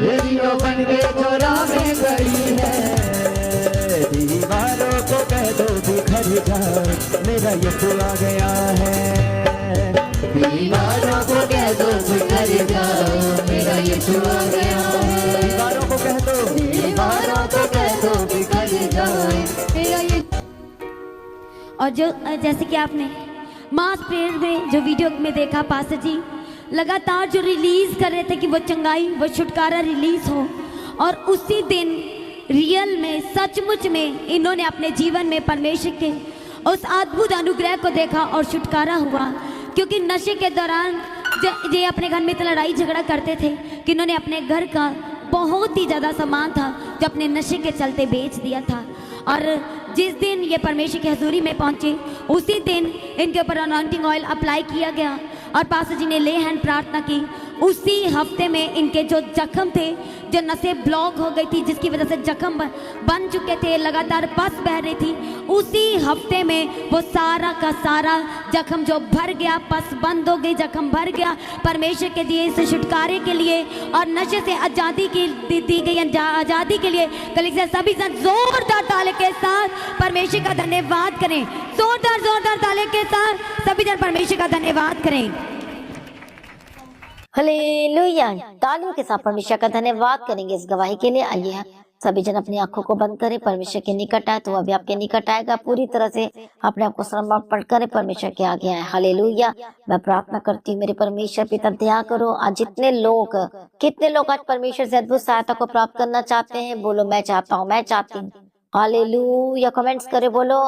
Speaker 4: यरियो बन के जो राह में खड़ी है। दीवारों को कह दो बिखर जाओ, मेरा यीशु आ गया है, दीवारों को कह दो बिखर जाओ, मेरा यीशु आ गया है, दीवारों को कह दो, दीवारों को कह दो बिखर जाओ, मेरा यीशु।
Speaker 2: और जो जैसे कि आपने मास प्रेयर में जो वीडियो में देखा, पास्टर जी लगातार जो रिलीज कर रहे थे कि वो चंगाई, वो छुटकारा रिलीज हो, और उसी दिन रियल में सचमुच में इन्होंने अपने जीवन में परमेश्वर के उस अद्भुत अनुग्रह को देखा और छुटकारा हुआ। क्योंकि नशे के दौरान ये अपने घर में इतना लड़ाई झगड़ा करते थे कि इन्होंने अपने घर का बहुत ही ज़्यादा सामान था जो अपने नशे के चलते बेच दिया था। और जिस दिन ये परमेश्वर की हजूरी में पहुंचे उसी दिन इनके ऊपर अनॉइंटिंग ऑयल अप्लाई किया गया और पास्टर जी ने ले हैंड प्रार्थना की। उसी हफ्ते में इनके जो जख्म थे, जो नसें ब्लॉक हो गई थी जिसकी वजह से जख्म बन चुके थे, लगातार पस बह रही थी, उसी हफ्ते में वो सारा का सारा जख्म जो भर गया, पस बंद हो गई, जख्म भर गया। परमेश्वर के दिए इस छुटकारे के लिए और नशे से आज़ादी की दी गई आज़ादी के लिए कलीसिया सभी जन जोरदार ताले के साथ परमेश्वर का धन्यवाद करें। जोरदार ताले के साथ सभी जन परमेश्वर का धन्यवाद करें।
Speaker 1: हालेलुया। तालियों के साथ परमेश्वर का धन्यवाद करेंगे इस गवाही के लिए। आइए सभी जन अपनी आंखों को बंद करें, परमेश्वर के निकट आए तो वह भी आपके निकट आएगा। पूरी तरह से अपने आप को समर्पण करें, परमेश्वर के आगे आए। हालेलुया। मैं प्रार्थना करती हूँ मेरे परमेश्वर पिता, दया करो। आज कितने लोग आज परमेश्वर से अद्भुत सहायता को प्राप्त करना चाहते हैं। बोलो मैं चाहता हूँ, मैं चाहती हूँ। हालेलुया। कमेंट्स करे, बोलो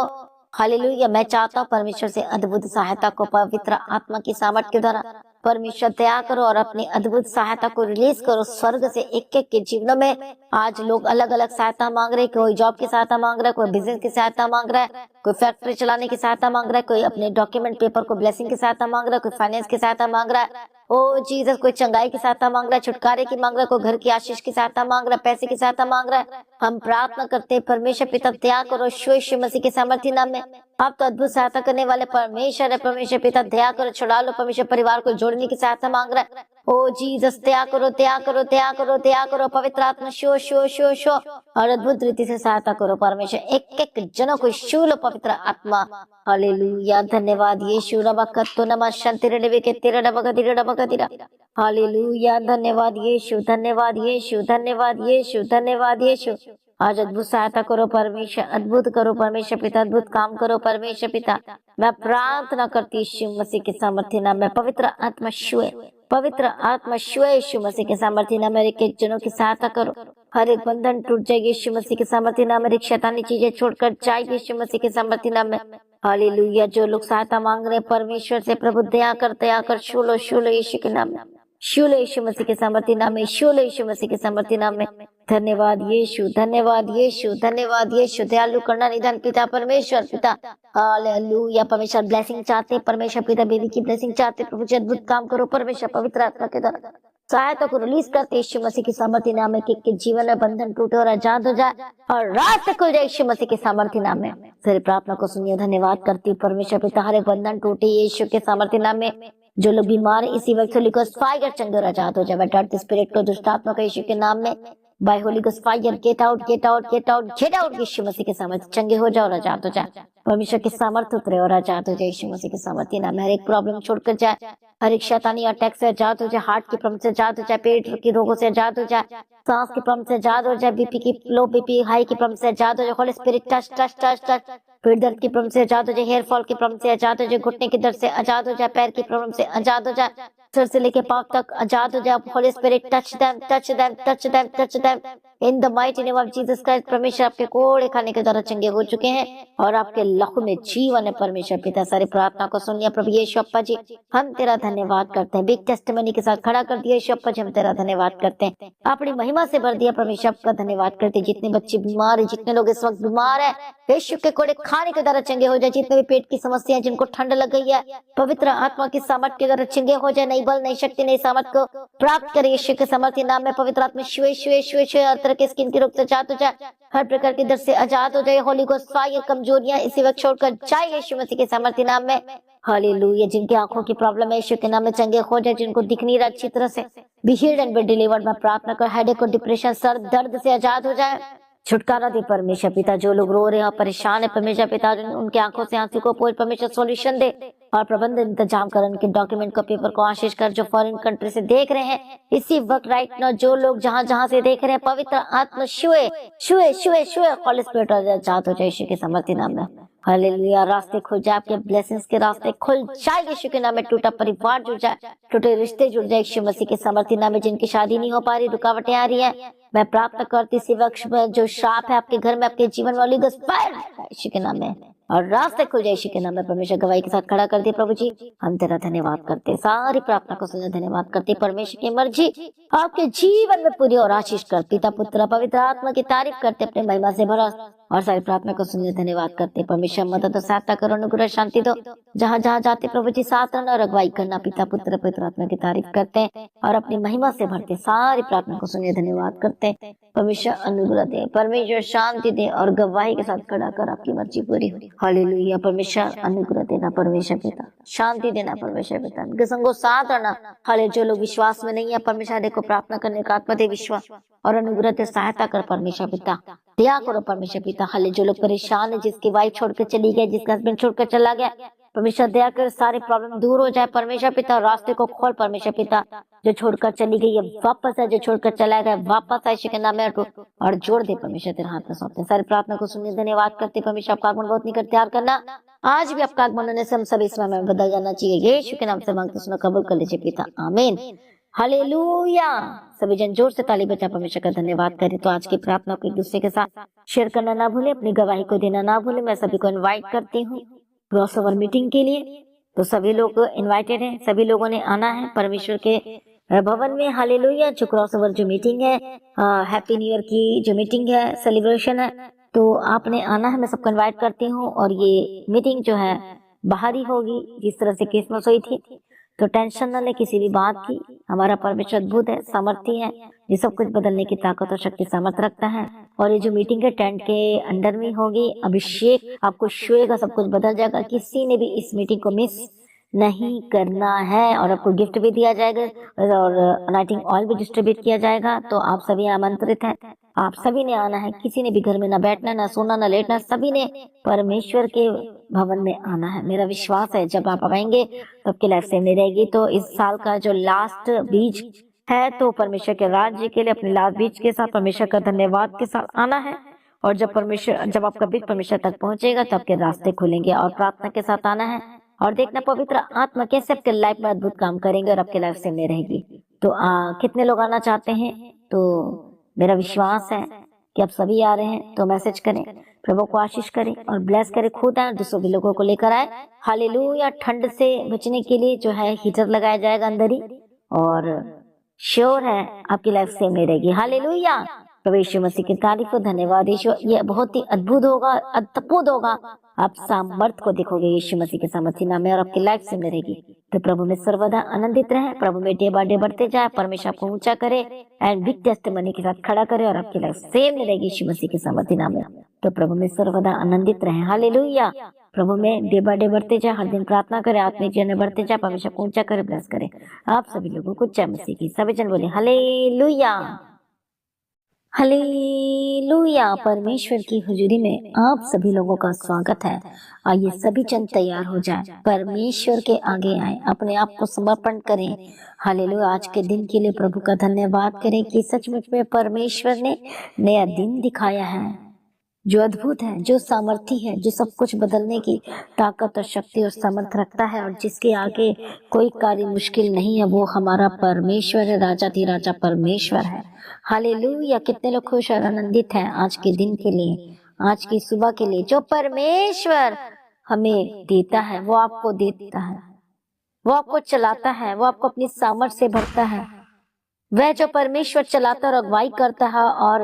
Speaker 1: हालेलुया। मैं चाहता हूँ परमेश्वर से अद्भुत सहायता को पवित्र आत्मा की सामर्थ के द्वारा परमेश्वर दया करो और अपनी अद्भुत सहायता को रिलीज करो स्वर्ग से एक के जीवनों में। आज लोग अलग अलग सहायता मांग रहे हैं, कोई जॉब की सहायता मांग रहा है, कोई बिजनेस की सहायता मांग रहा है, कोई फैक्ट्री चलाने की सहायता मांग रहा है, कोई अपने डॉक्यूमेंट पेपर को ब्लेसिंग की सहायता मांग रहा है, कोई फाइनेंस की सहायता मांग रहा है, ओ जीसस, कोई चंगाई की सहायता मांग रहा है, छुटकारे की मांग रहा है, कोई घर की आशीष की सहायता मांग रहा है, पैसे की सहायता मांग रहा है। हम प्रार्थना करते हैं परमेश्वर पिता दया करो यीशु मसीह के सामर्थी नाम में। आप तो अद्भुत सहायता करने वाले परमेश्वर है। परमेश्वर पिता दया करो, छुड़ा लो। परमेश्वर परिवार को जोड़ने की सहायता मांग रहा है। ओ जीसस दया करो, दया करो, दया करो, दया करो। पवित्र आत्मा शो शो शो शो और अद्भुत रीति से सहायता करो परमेश्वर। एक एक जनों को छू लो पवित्र आत्मा। हालेलुया। धन्यवाद यीशु। रबकत्तो नमः शंतिरडवे के तेरा डबगदिरा डबगदिरा। हालेलुया। धन्यवाद यीशु, धन्यवाद यीशु, धन्यवाद यीशु, धन्यवाद यीशु। आज अद्भुत सहायता करो परमेश्वर, अद्भुत करो परमेश्वर पिता, अद्भुत काम करो परमेश्वर पिता। मैं प्रार्थना करती यीशु मसीह के सामर्थ्य नाम में। पवित्र आत्मा शुए, पवित्र आत्मा शुए यीशु मसीह के सामर्थ्य नाम में। एक एक जनों की सहायता करो। हर एक बंधन टूट जाएगी यीशु मसीह के सामर्थ्य नाम में। एक शैतानी चीजें छोड़कर जाएगी यीशु मसीह के सामर्थ्य नाम में। हालेलुया। जो लोग सहायता मांग रहे हैं परमेश्वर से, प्रभु दया कर छू लो यीशु के नाम में। छू लो यीशु मसीह के सामर्थ्य नाम में। छू लो यीशु मसीह के सामर्थ्य नाम में। धन्यवाद यीशु, धन्यवाद यीशु, धन्यवाद यीशु। दयालु करना निदान पिता परमेश्वर पिता। हालेलुया। परमेश्वर ब्लेसिंग चाहते, परमेश्वर पिता बेबी की ब्लेसिंग चाहते। प्रभु जी अद्भुत काम करो परमेश्वर, पवित्र आत्मा के द्वारा सहायता को रिलीज करते यीशु मसीह की सामर्थ्य नाम में। कि जीवन में बंधन टूटे और आजाद हो जाए और रास्ते खुल जाए यीशु मसीह के सामर्थ्य नाम में। तेरी प्रार्थना को सुनिए, धन्यवाद करती हूँ परमेश्वर पिता। हर एक बंधन टूटे यीशु के सामर्थ्य नाम में। जो लोग बीमार है इसी वक्त होली गोस्ट फायर चंगे और आजाद हो जाए। मैं डर्ट स्पिरिट को, दुष्ट आत्मा को यीशु के नाम में by holy ghost fire get out, get out, get out, get out. Yeshu Masih के सामर्थ्य चंगे हो जाए और आजाद हो जाए। परमेश्वर के सामर्थ्य उतरे और आजाद हो जाए यीशु मसीह के सामर्थ्य नाम में। हर एक प्रॉब्लम छोड़कर जाए, हर एक शैतानी अटैक से आजाद हो जाए, हार्ट की प्रॉब्लम से आजाद हो जाए, पेट के रोगों से आजाद हो जाए, सांस की प्रॉब्लम से आजाद हो जाए, बीपी की लो बीपी हाई की प्रॉब्लम से आजाद हो जाए। Holy spirit touch touch touch touch. पेट दर्द की प्रॉब्लम से आजाद हो जाए, हेयर फॉल की प्रॉब्लम से आजाद हो जाए, घुटने की दर्द से आजाद हो जाए, पैर की प्रॉब्लम से आजाद हो जाए, सर से लेके पांव तक आजाद हो जाए। Holy spirit touch them, touch them, touch them, touch them. In the mighty name of Jesus Christ. परमेश्वर आपके कोड़े खाने के द्वारा चंगे हो चुके हैं और आपके लहू में जीवन है। परमेश्वर पिता सारी प्रार्थना को सुन लिया प्रभु यीशु अप्पा जी, हम तेरा धन्यवाद करते हैं। बिग टेस्टिमनी के साथ खड़ा कर दिया यीशु अप्पा जी, हम तेरा धन्यवाद करते हैं। अपनी महिमा से भर दिया परमेश्वर, आपका धन्यवाद करते हैं। जितने बच्चे बीमार है, जितने लोग इस वक्त बीमार है, यीशु के कोड़े खाने के द्वारा चंगे हो जाए। जितने भी पेट की समस्या है, जिनको ठंड लग गई है, पवित्र आत्मा की सामर्थ के द्वारा चंगे हो जाए। नई बल, नई शक्ति, नई सामर्थ को प्राप्त करे यीशु के सामर्थ्य नाम में। पवित्र आत्मा छुए छुए छुए छुए हर तरह के स्किन की रोग से आजाद हो जाए, हर प्रकार के दर्द से आजाद हो जाए। होली गोस्ट फायर कमजोरियां इसी वक्त छोड़कर जाए यीशु मसीह के सामर्थ्य नाम में। हालेलुया। जिनकी आंखों की प्रॉब्लम है यीशु के नाम में चंगे हो जाए। जिनको दिख नहीं रहा अच्छी तरह से, be healed and be delivered. मैं प्रार्थना कर हेडेक और डिप्रेशन, सर दर्द से आजाद हो जाए, छुटकारा दे परमेश्वर पिता। जो लोग रो रहे हैं और परेशान है परमेश्वर पिता, उनके आंखों से आंसू को पोंछ परमेश्वर सॉल्यूशन दे और प्रबंध इंतजाम कर। उनके डॉक्यूमेंट को, पेपर को आशीष कर। जो फॉरेन कंट्री से देख रहे हैं इसी वक्त राइट नाउ, जो लोग जहां जहां से देख रहे हैं, पवित्र आत्मा छुए छुए छुए छुए होली स्पिरिट आजाद हो जाए यीशु के सामर्थ्य नाम में। हालेलुया। रास्ते खुल जाए, आपके ब्लेसिंग्स के रास्ते खुल जाए यीशु के नाम में। टूटा परिवार जुड़ जाए, टूटे रिश्ते जुड़ जाए यीशु मसीह के सामर्थ्य नाम में। जिनकी शादी नहीं हो पा रही, रुकावटें आ रही है, मैं प्रार्थना करती इसी वक्त में जो श्राप है आपके घर में, आपके जीवन वाली यीशु के नाम में, और रास्ते खुल जाए यीशु के नाम में। परमेश्वर गवाही के साथ खड़ा कर दिए प्रभु जी, हम तेरा धन्यवाद करते, सारी प्रार्थना को सुनने धन्यवाद करते। परमेश्वर की मर्जी आपके जीवन में पूरी और आशीष कर। पिता पुत्र पवित्र आत्मा की तारीफ करते, अपने महिमा से भरा और सारी प्रार्थना को सुनने धन्यवाद करते। परमेश्वर मदद और सहायता करो, अनुग्रह शांति दो जहाँ जहाँ जाते प्रभु जी, साथ रहना और अगुवाई करना। पिता पुत्र पवित्र आत्मा की तारीफ करते हैं और अपनी महिमा से भरते, सारी प्रार्थना को सुनने धन्यवाद करते हैं। परमेश्वर अनुग्रह दे, परमेश्वर शांति दे और गवाही के साथ खड़ा कर आपकी मर्जी पूरी हो। हालेलुया। परमेश्वर अनुग्रह देना, परमेश्वर पिता शांति देना, परमेश्वर पिता उनके संगो साथ रहना। हाले जो लोग विश्वास में नहीं है परमेश्वर देखो, प्रार्थना करने का आत्मा दे, विश्वास और अनुग्रह दे, सहायता कर परमेश्वर पिता, दया करो परमेश्वर पिता। हाले जो लोग परेशान है, जिसकी वाइफ छोड़कर चली गई, जिसका हस्बैंड छोड़कर चला गया, परमेश्वर दया कर सारे प्रॉब्लम दूर हो जाए परमेश्वर पिता। रास्ते को खोल परमेश्वर पिता, जो छोड़कर चली गई है वापस है, जो छोड़कर चला गया वापस आए के नाम में और जोड़ दे परमेश्वर, तेरे हाथ में सौंपते। सारी प्रार्थना को सुनने धन्यवाद करते परमेश्वर। आपका आगमन बहुत निकट तैयार करना, आज भी आपका आगमन होने से हम सभी समय में बदल जाना चाहिए। यीशु के नाम से मांगते सुनो, कबूल कर लीजिए पिता, आमीन। हालेलुया। सभी जन जोर से ताली बजा परमेश्वर का धन्यवाद करें। तो आज की प्रार्थना को एक दूसरे के साथ शेयर करना ना भूले, अपनी गवाही को देना ना भूले। मैं सभी को इनवाइट करती हूँ क्रॉसओवर मीटिंग के लिए, तो सभी लोग इनवाइटेड हैं, सभी लोगों ने आना है परमेश्वर के भवन में। हालेलुया। जो क्रॉसओवर जो मीटिंग है, हैप्पी न्यू ईयर की जो मीटिंग है, सेलिब्रेशन है, तो आपने आना है, मैं सबको इनवाइट करती हूँ। और ये मीटिंग जो है बाहर ही होगी, जिस तरह से क्रिसमस हुई थी, तो टेंशन न ले किसी भी बात की। हमारा परमेश्वर अद्भुत है, सामर्थ्य है, ये सब कुछ बदलने की ताकत और शक्ति सामर्थ रखता है। और ये जो मीटिंग है टेंट के अंडर में होगी, अभिषेक आपको छुएगा, सब कुछ बदल जाएगा। किसी ने भी इस मीटिंग को मिस नहीं करना है। और आपको गिफ्ट भी दिया जाएगा और अनाइटिंग ऑयल भी डिस्ट्रीब्यूट किया जाएगा। तो आप सभी आमंत्रित हैं, आप सभी ने आना है। किसी ने भी घर में ना बैठना, ना सोना, ना लेटना, सभी ने परमेश्वर के भवन में आना है। मेरा विश्वास है जब आप आएंगे तो आपकी लाइफ सेम नहीं रहेगी। तो इस साल का जो लास्ट बीज है, तो परमेश्वर के राज्य के लिए अपने लास्ट बीज के साथ परमेश्वर का धन्यवाद के साथ आना है। और जब आपका बीज परमेश्वर तक पहुंचेगा तो आपके रास्ते खुलेंगे। और प्रार्थना के साथ आना है और देखना पवित्र आत्मा कैसे आपके लाइफ में अद्भुत काम करेंगे और आपके लाइफ सेम नहीं रहेगी। तो कितने लोग आना चाहते हैं? तो मेरा विश्वास है कि आप सभी आ रहे हैं। तो मैसेज करें, प्रभु को आशीष करें और ब्लेस करें, खुद आए, दूसरों भी लोगों को लेकर आए। हालेलुया। ठंड से बचने के लिए जो है हीटर लगाया जाएगा अंदर ही, और श्योर है आपकी लाइफ सेम नहीं रहेगी। हालेलुया। प्रभु यीशु मसीह की तारीफ हो, धन्यवाद यीशु। ये बहुत ही अद्भुत होगा, अद्भुत होगा। आप सामर्थ को देखोगे यीशु मसीह के सामर्थ्य नाम में, और आपकी लाइफ सेम नहीं रहेगी। तो प्रभु में सर्वदा आनंदित रहे, प्रभु में डे बाय डे बढ़ते जाए, परमेश्वर आपको ऊंचा करे एंड बिग टेस्टिमनी के साथ खड़ा करे, और आपकी लाइफ सेम नहीं रहेगी यीशु मसीह के सामर्थ्य नाम में। तो प्रभु में सर्वदा आनंदित रहे। हालेलुया। प्रभु में डे बाय डे बढ़ते जाए, हर दिन प्रार्थना करे, आत्मिक जीवन में बढ़ते जाए, परमेश्वर को ऊंचा करे, ब्लेस करे आप सभी लोगों को। जय मसीह की। सभी जन बोले हालेलुया, हालेलुया। परमेश्वर की हुजूरी में आप सभी लोगों का स्वागत है। आइए सभी जन तैयार हो जाए, परमेश्वर के आगे आए, अपने आप को समर्पण करें। हालेलुया। आज के दिन के लिए प्रभु का धन्यवाद करें कि सचमुच में परमेश्वर ने नया दिन दिखाया है, जो अद्भुत है, जो सामर्थी है, जो सब कुछ बदलने की ताकत और शक्ति और सामर्थ रखता है और जिसके आगे कोई कार्य मुश्किल नहीं है, वो हमारा परमेश्वर है, राजा परमेश्वर है। हालेलुया। कितने लोग खुश और आनंदित हैं आज के दिन के लिए, आज की सुबह के लिए। जो परमेश्वर हमें देता है वो आपको देता है, वो आपको चलाता है, वो आपको अपनी सामर्थ्य से भरता है। वह जो परमेश्वर चलाता और अगुवाई करता है और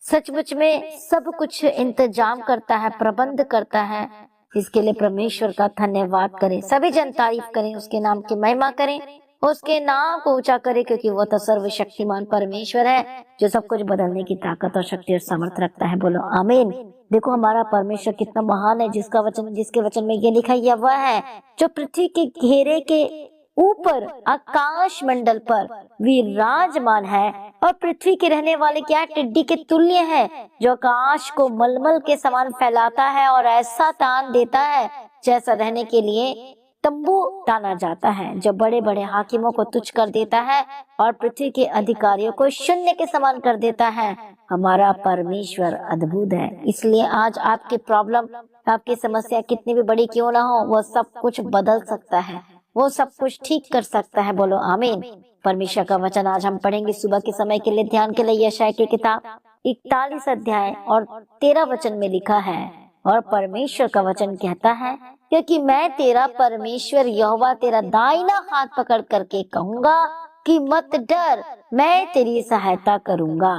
Speaker 1: सचमुच में सब कुछ इंतजाम करता है, प्रबंध करता है, इसके लिए परमेश्वर का धन्यवाद करें। सभी जन तारीफ करें, उसके नाम की महिमा करें, उसके नाम को ऊंचा करें, क्योंकि वो तो सर्वशक्तिमान परमेश्वर है जो सब कुछ बदलने की ताकत और शक्ति और सामर्थ रखता है। बोलो आमीन। देखो हमारा परमेश्वर कितना महान है, जिसके वचन में ये लिखा है, वह है जो पृथ्वी के घेरे के ऊपर आकाश मंडल पर विराजमान है और पृथ्वी के रहने वाले क्या टिड्डी के तुल्य है, जो आकाश को मलमल के समान फैलाता है और ऐसा तान देता है जैसा रहने के लिए तंबू ताना जाता है, जो बड़े बड़े हाकिमों को तुच्छ कर देता है और पृथ्वी के अधिकारियों को शून्य के समान कर देता है। हमारा परमेश्वर अद्भुत है। इसलिए आज आपकी प्रॉब्लम, आपकी समस्या कितनी भी बड़ी क्यों ना हो, वो सब कुछ बदल सकता है, वो सब कुछ ठीक कर सकता है। बोलो आमीन। परमेश्वर का वचन आज हम पढ़ेंगे सुबह के समय के लिए, ध्यान के लिए। यशायाह की किताब 41 अध्याय और 13 वचन में लिखा है, और परमेश्वर का वचन कहता है, क्योंकि मैं तेरा परमेश्वर यहोवा तेरा दाहिना हाथ पकड़ करके कहूंगा कि मत डर, मैं तेरी सहायता करूंगा।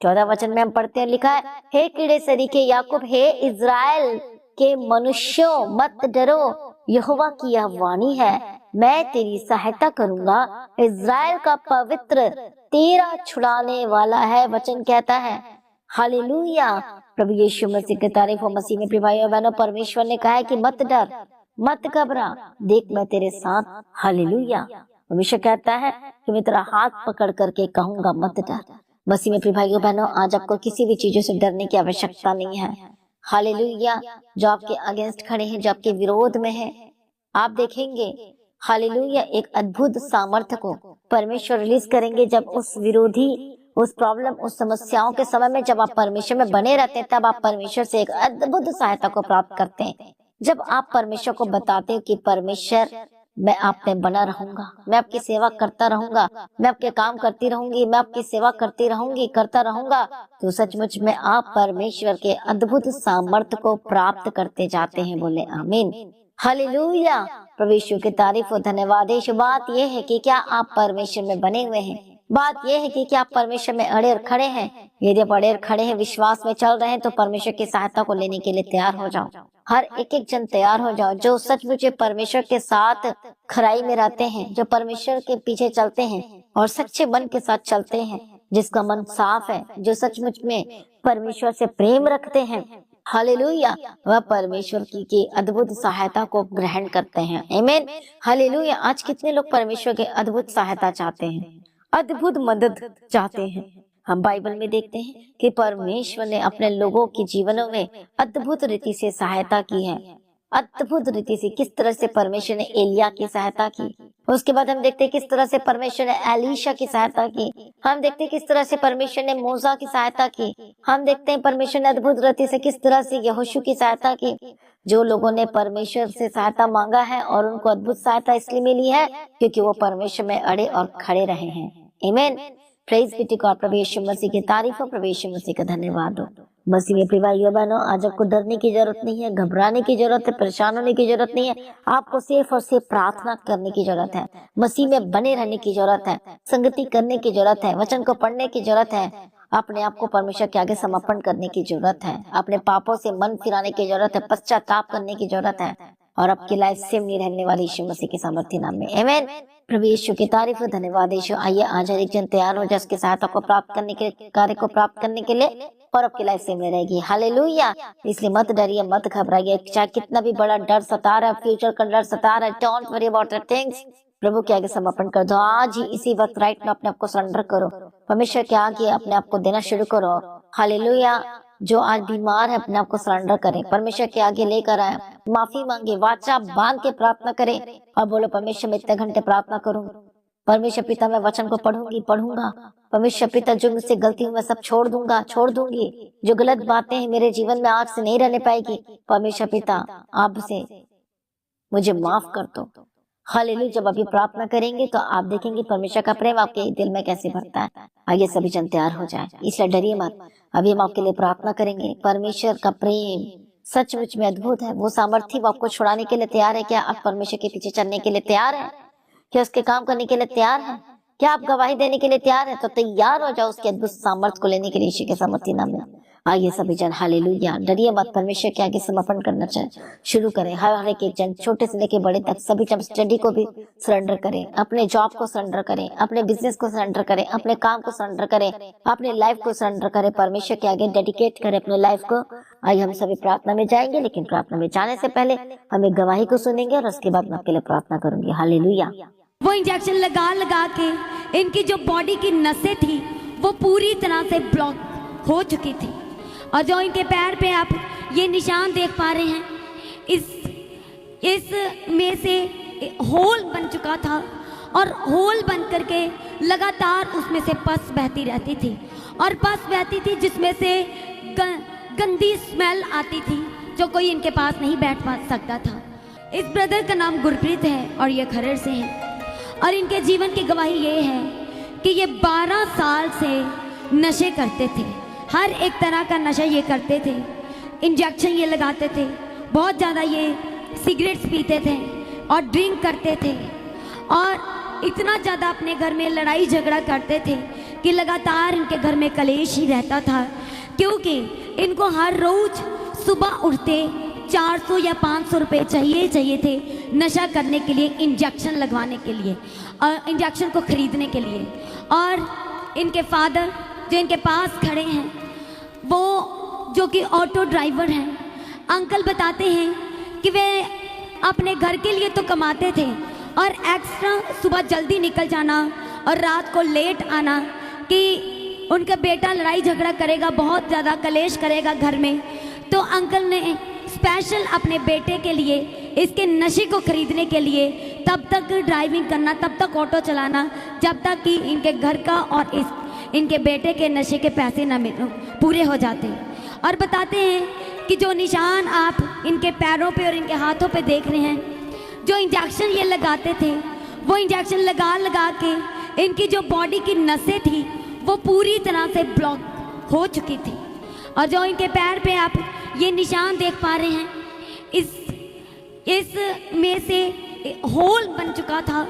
Speaker 1: 14 वचन में हम पढ़ते हैं, लिखा है, हे कीड़े सरीखे याकूब, हे इज़राइल के मनुष्यों, मत डरो, यहोवा की यह वाणी है, मैं तेरी सहायता करूंगा। इज़राइल का पवित्र तेरा छुड़ाने वाला है। वचन कहता है हालेलुया। प्रभु यीशु मसीह की तारीफ हो। मसीह में प्रिय भाइयों बहनों, परमेश्वर ने कहा है कि मत डर, मत घबरा, देख मैं तेरे साथ। हालेलुया। परमेश्वर कहता है कि मैं तेरा हाथ पकड़ करके कहूंगा मत डर। मसीह में प्रिय भाइयों बहनों, आज आपको किसी भी चीजों से डरने की आवश्यकता नहीं है। हालेलुया। जो आपके अगेंस्ट खड़े हैं, जो आपके विरोध में है, आप देखेंगे हालेलुया एक अद्भुत सामर्थ्य को परमेश्वर रिलीज करेंगे। जब उस विरोधी, उस प्रॉब्लम, उस समस्याओं के समय में जब आप परमेश्वर में बने रहते हैं, तब आप परमेश्वर से एक अद्भुत सहायता को प्राप्त करते हैं। जब आप परमेश्वर को बताते हो कि परमेश्वर मैं आप में बना रहूंगा, मैं आपकी सेवा करता रहूंगा, मैं आपके काम करती रहूंगी, मैं आपकी सेवा करती रहूंगी, करता रहूंगा, तो सचमुच में आप परमेश्वर के अद्भुत सामर्थ्य को प्राप्त करते जाते हैं। बोले आमीन। हालेलुया। प्रभु यीशु की तारीफ और धन्यवाद। बात यह है कि क्या आप परमेश्वर में बने हुए हैं? बात यह है कि क्या आप परमेश्वर में अड़े और खड़े हैं? यदि आप अड़े और खड़े हैं, विश्वास में चल रहे हैं, तो परमेश्वर की सहायता को लेने के लिए तैयार हो जाओ। हर एक जन तैयार हो जाओ, जो सचमुच परमेश्वर के साथ खराई में रहते हैं, जो परमेश्वर के पीछे चलते हैं और सच्चे मन के साथ चलते हैं, जिसका मन साफ है, जो सचमुच में परमेश्वर से प्रेम रखते हैं। हालेलुया। वह परमेश्वर की अद्भुत सहायता को ग्रहण करते हैं। आमीन। हालेलुया। आज कितने लोग परमेश्वर के अद्भुत सहायता चाहते हैं, अद्भुत मदद चाहते हैं। हम बाइबल में देखते हैं कि परमेश्वर ने अपने लोगों के जीवनों में अद्भुत रीति से सहायता की है। अद्भुत रीति से किस तरह से परमेश्वर ने एलिया की सहायता की। उसके बाद हम देखते हैं किस तरह से परमेश्वर ने एलीशा की सहायता की। हम देखते हैं किस तरह से परमेश्वर ने मूसा की सहायता की। हम देखते हैं परमेश्वर ने अद्भुत रीति से किस तरह से यहोशू की सहायता की। जो लोगों ने परमेश्वर से सहायता मांगा है और उनको अद्भुत सहायता इसलिए मिली है क्योंकि वो परमेश्वर में अड़े और खड़े रहे हैं। आमीन। Praise be to God. प्रभु यीशु मसीह की तारीफ हो, प्रभु यीशु मसीह का धन्यवाद हो। मसीह में प्रिय भाइयों बहनों, आज आपको डरने की जरूरत नहीं है, घबराने की जरूरत है, परेशान होने की जरूरत नहीं है। आपको सिर्फ और सिर्फ प्रार्थना करने की जरूरत है, मसीह में बने रहने की जरूरत है, संगति करने की जरूरत है, वचन को पढ़ने की जरूरत है, अपने आप को परमेश्वर के आगे समर्पण करने की जरूरत है, अपने पापों से मन फिराने की जरूरत है, पश्चाताप करने की जरूरत है, और आपकी लाइफ सेम नहीं रहने वाली यीशु मसीह के सामर्थ्य नाम में। आमीन। प्रभु यीशु की तारीफ और धन्यवाद। यीशु आइए आज हर एक जन तैयार हो जाए उसकी सहायता को प्राप्त करने के लिए, कार्य को प्राप्त करने के लिए, और आपकी लाइफ सेम नहीं रहेगी। हालेलुया। इसलिए मत डरिए, मत घबराइए, चाहे कितना भी बड़ा डर सता रहा है, फ्यूचर का डर सता रहा है, don't worry about the things. प्रभु के आगे समर्पण कर दो। आज ही इसी वक्त राइट में अपने आप को सरेंडर करो, परमेश्वर के आगे अपने आप को देना शुरू करो। हालेलुया। जो आज बीमार है अपने आप को सरेंडर करें, परमेश्वर के आगे लेकर आए, माफी मांगे, वाचा बांध के प्रार्थना करें और बोलो परमेश्वर मैं इतने घंटे प्रार्थना करूँ, परमेश्वर पिता मैं वचन को पढ़ूंगा। परमेश्वर पिता जो मुझसे गलती हुई मैं सब छोड़ दूंगी। जो गलत बातें हैं मेरे जीवन में आज से नहीं रहने पाएगी। परमेश्वर पिता आपसे मुझे माफ कर दो। हालेलुया। जब आप ये प्रार्थना करेंगे तो आप देखेंगे परमेश्वर का प्रेम आपके दिल में कैसे भरता है। आइए सभी जन तैयार हो जाए, इसलिए डरिए मत। अभी हम आपके लिए प्रार्थना करेंगे। परमेश्वर का प्रेम सचमुच में अद्भुत है। वो सामर्थ्य वो आपको छुड़ाने के लिए तैयार है। क्या आप परमेश्वर के पीछे चलने के लिए तैयार है? क्या उसके काम करने के लिए तैयार है? क्या आप गवाही देने के लिए तैयार है? तो तैयार हो जाओ उसके अद्भुत सामर्थ्य को लेने के लिए यीशु के सामर्थ्य नाम में। आइए सभी जन हालेलुया, डरिए मत। परमेश्वर के आगे समर्पण करना शुरू करें। हर एक जन छोटे से लेके बड़े तक सभी जन स्टडी को भी सरेंडर करें, अपने जॉब को सरेंडर करें, अपने बिजनेस को सरेंडर करें, अपने काम को सरेंडर करें, अपने लाइफ को सरेंडर करें। परमेश्वर के आगे डेडिकेट करें अपने लाइफ को। आइए हम सभी प्रार्थना में जाएंगे, लेकिन प्रार्थना में जाने से पहले हमें गवाही को सुनेंगे और उसके बाद मैं आपके लिए प्रार्थना करूंगी। हालेलुया।
Speaker 2: वो इंजेक्शन लगा के इनकी जो बॉडी की नसें थी वो पूरी तरह से ब्लॉक हो चुकी थी। और जो इनके पैर पे आप ये निशान देख पा रहे हैं, इस में से होल बन चुका था और होल बन करके लगातार उसमें से पस बहती रहती थी और पस बहती थी जिसमें से गंदी स्मेल आती थी जो कोई इनके पास नहीं बैठ पा सकता था। इस ब्रदर का नाम गुरप्रीत है और ये खरड़ से हैं और इनके जीवन की गवाही ये है कि ये 12 साल से नशे करते थे। हर एक तरह का नशा ये करते थे। इंजेक्शन ये लगाते थे, बहुत ज़्यादा ये सिगरेट्स पीते थे और ड्रिंक करते थे और इतना ज़्यादा अपने घर में लड़ाई झगड़ा करते थे कि लगातार इनके घर में कलेश ही रहता था, क्योंकि इनको हर रोज़ सुबह उठते 400 या 500 रुपये चाहिए थे नशा करने के लिए, इंजेक्शन लगवाने के लिए और इंजेक्शन को ख़रीदने के लिए। और इनके फादर जो इनके पास खड़े हैं, वो जो कि ऑटो ड्राइवर हैं, अंकल बताते हैं कि वे अपने घर के लिए तो कमाते थे और एक्स्ट्रा सुबह जल्दी निकल जाना और रात को लेट आना कि उनका बेटा लड़ाई झगड़ा करेगा, बहुत ज़्यादा कलेश करेगा घर में, तो अंकल ने स्पेशल अपने बेटे के लिए इसके नशे को खरीदने के लिए तब तक ड्राइविंग करना, तब तक ऑटो चलाना जब तक कि इनके घर का और इनके बेटे के नशे के पैसे न पूरे हो जाते। और बताते हैं कि जो निशान आप इनके पैरों पे और इनके हाथों पे देख रहे हैं, जो इंजेक्शन ये लगाते थे, वो इंजेक्शन लगा के इनकी जो बॉडी की नसें थी वो पूरी तरह से ब्लॉक हो चुकी थी। और जो इनके पैर पे आप ये निशान देख पा रहे हैं, इस में से होल बन चुका था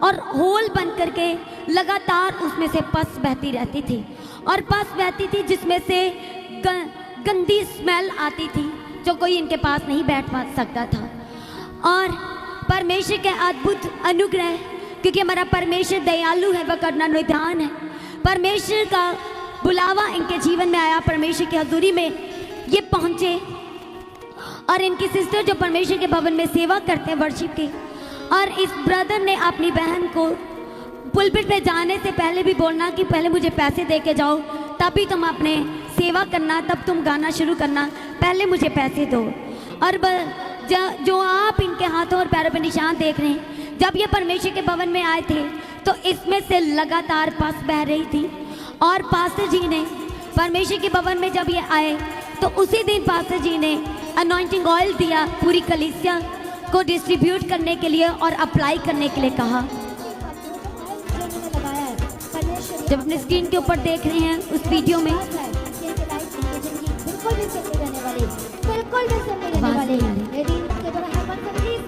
Speaker 2: और होल बन करके लगातार उसमें से पस बहती रहती थी और पस बहती थी जिसमें से गंदी स्मेल आती थी जो कोई इनके पास नहीं बैठ पा सकता था। और परमेश्वर के अद्भुत अनुग्रह, क्योंकि हमारा परमेश्वर दयालु है, वह करना निदान है, परमेश्वर का बुलावा इनके जीवन में आया, परमेश्वर की हजूरी में ये पहुँचे। और इनकी सिस्टर जो परमेश्वर के भवन में सेवा करते हैं वर्शिप की, और इस ब्रदर ने अपनी बहन को पुलपिट पे जाने से पहले भी बोलना कि पहले मुझे पैसे दे के जाओ, तभी तुम अपने सेवा करना, तब तुम गाना शुरू करना, पहले मुझे पैसे दो। और जो आप इनके हाथों और पैरों पे निशान देख रहे हैं, जब ये परमेश्वर के भवन में आए थे तो इसमें से लगातार पस बह रही थी। और पास्टर जी ने परमेश्वर के भवन में जब ये आए तो उसी दिन पास्टर जी ने अनॉइंटिंग ऑयल दिया, पूरी कलीसिया को डिस्ट्रीब्यूट करने के लिए और अप्लाई करने के लिए कहा। जब अपने स्क्रीन के ऊपर देख रहे हैं उस वीडियो में,
Speaker 3: बिल्कुल भी सुनने रहने वाले, बिल्कुल भी सुनने रहने वाले। यदि इसके द्वारा हेवन से रिलीज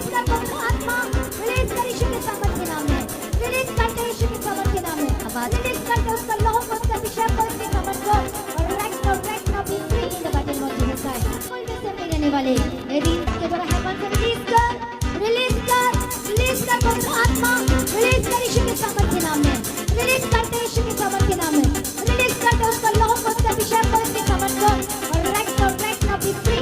Speaker 3: कर पवित्र आत्मा, रिलीज कर यीशु के सामर्थ के नाम में, रिलीज करते यीशु के सामर्थ के नाम में, रिलीज करते उसका लहू को, उसका अभिषेक को, उसके सामर्थ को, और right now be free in the mighty name of Jesus Christ. बिल्कुल भी सुनने रहने वाले। यदि इसके द्वारा हेवन से रिलीज कर पवित्र आत्मा, रिलीज कर यीशु के सामर्थ के नाम में, रिलीज करते यीशु के सामर्थ के नाम में, रिलीज करते उसका लहू को, उसका अभिषेक को, उसके सामर्थ को, और राइट नाउ बी फ्री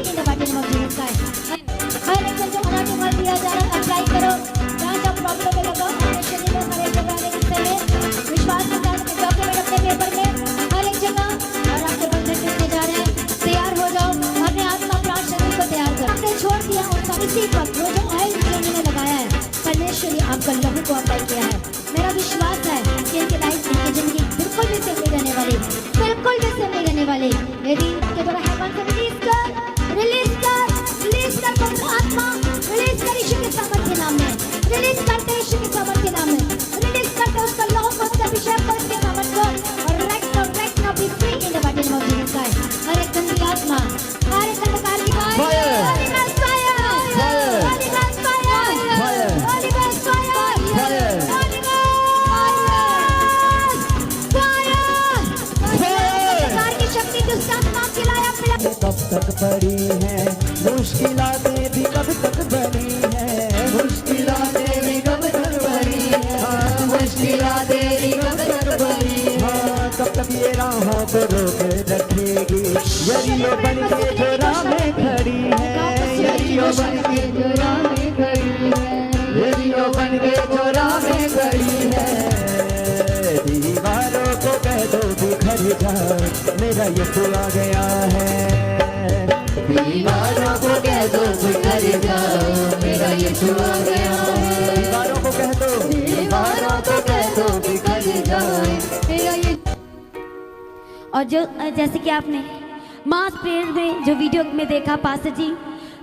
Speaker 3: आपका लहू को अप्लाई किया है। मेरा विश्वास है कि इनकी लाइफ, इनकी जिंदगी बिल्कुल भी सेम नहीं रहने वाली, बिल्कुल भी सेम नहीं रहने वाली। यदि इनके द्वारा हेवन से रिलीज कर पवित्र आत्मा, रिलीज कर यीशु के सामर्थ्य नाम में, रिलीज करते यीशु के सामर्थ्य नाम में, रिलीज करते उसका लहू को, उसका अभिषेक को, उसके सामर्थ्य को, और right now be free in the mighty name of Jesus Christ. हर एक गंदी आत्मा, हर एक अंधकार की
Speaker 4: Fire!
Speaker 3: Holy Ghost fire!
Speaker 4: Fire!
Speaker 3: Holy Ghost fire!
Speaker 4: Fire!
Speaker 3: Holy Ghost fire!
Speaker 4: Fire!
Speaker 3: Holy Ghost fire! अंधकार की शक्ति दुष्ट आत्मा खिलाया पिलाया।
Speaker 4: कब तक पड़ी है मुश्किलातें भी कब तक बनी है, मुश्किलातें भी कब तक बनी है, हाँ, मुश्किलातें भी कब तक बनी है, हाँ, कब तक ये राहों को रोक रखेगी, यरीयो बन के जो राह में खड़ी है, यरीयो बन के जो राह में खड़ी है, यरीयो बन के जो राह में खड़ी है। दीवारों को कह दो बिखर जाओ, मेरा यीशु आ गया है। दीवारों को कह दो बिखर जाओ, मेरा यीशु आ गया है। दीवारों को कह दो, दीवारों को कह दो बिखर जाओ, मेरा यीशु।
Speaker 2: और जो जैसे कि आपने मास प्रेयर में जो वीडियो में देखा, पास्टर जी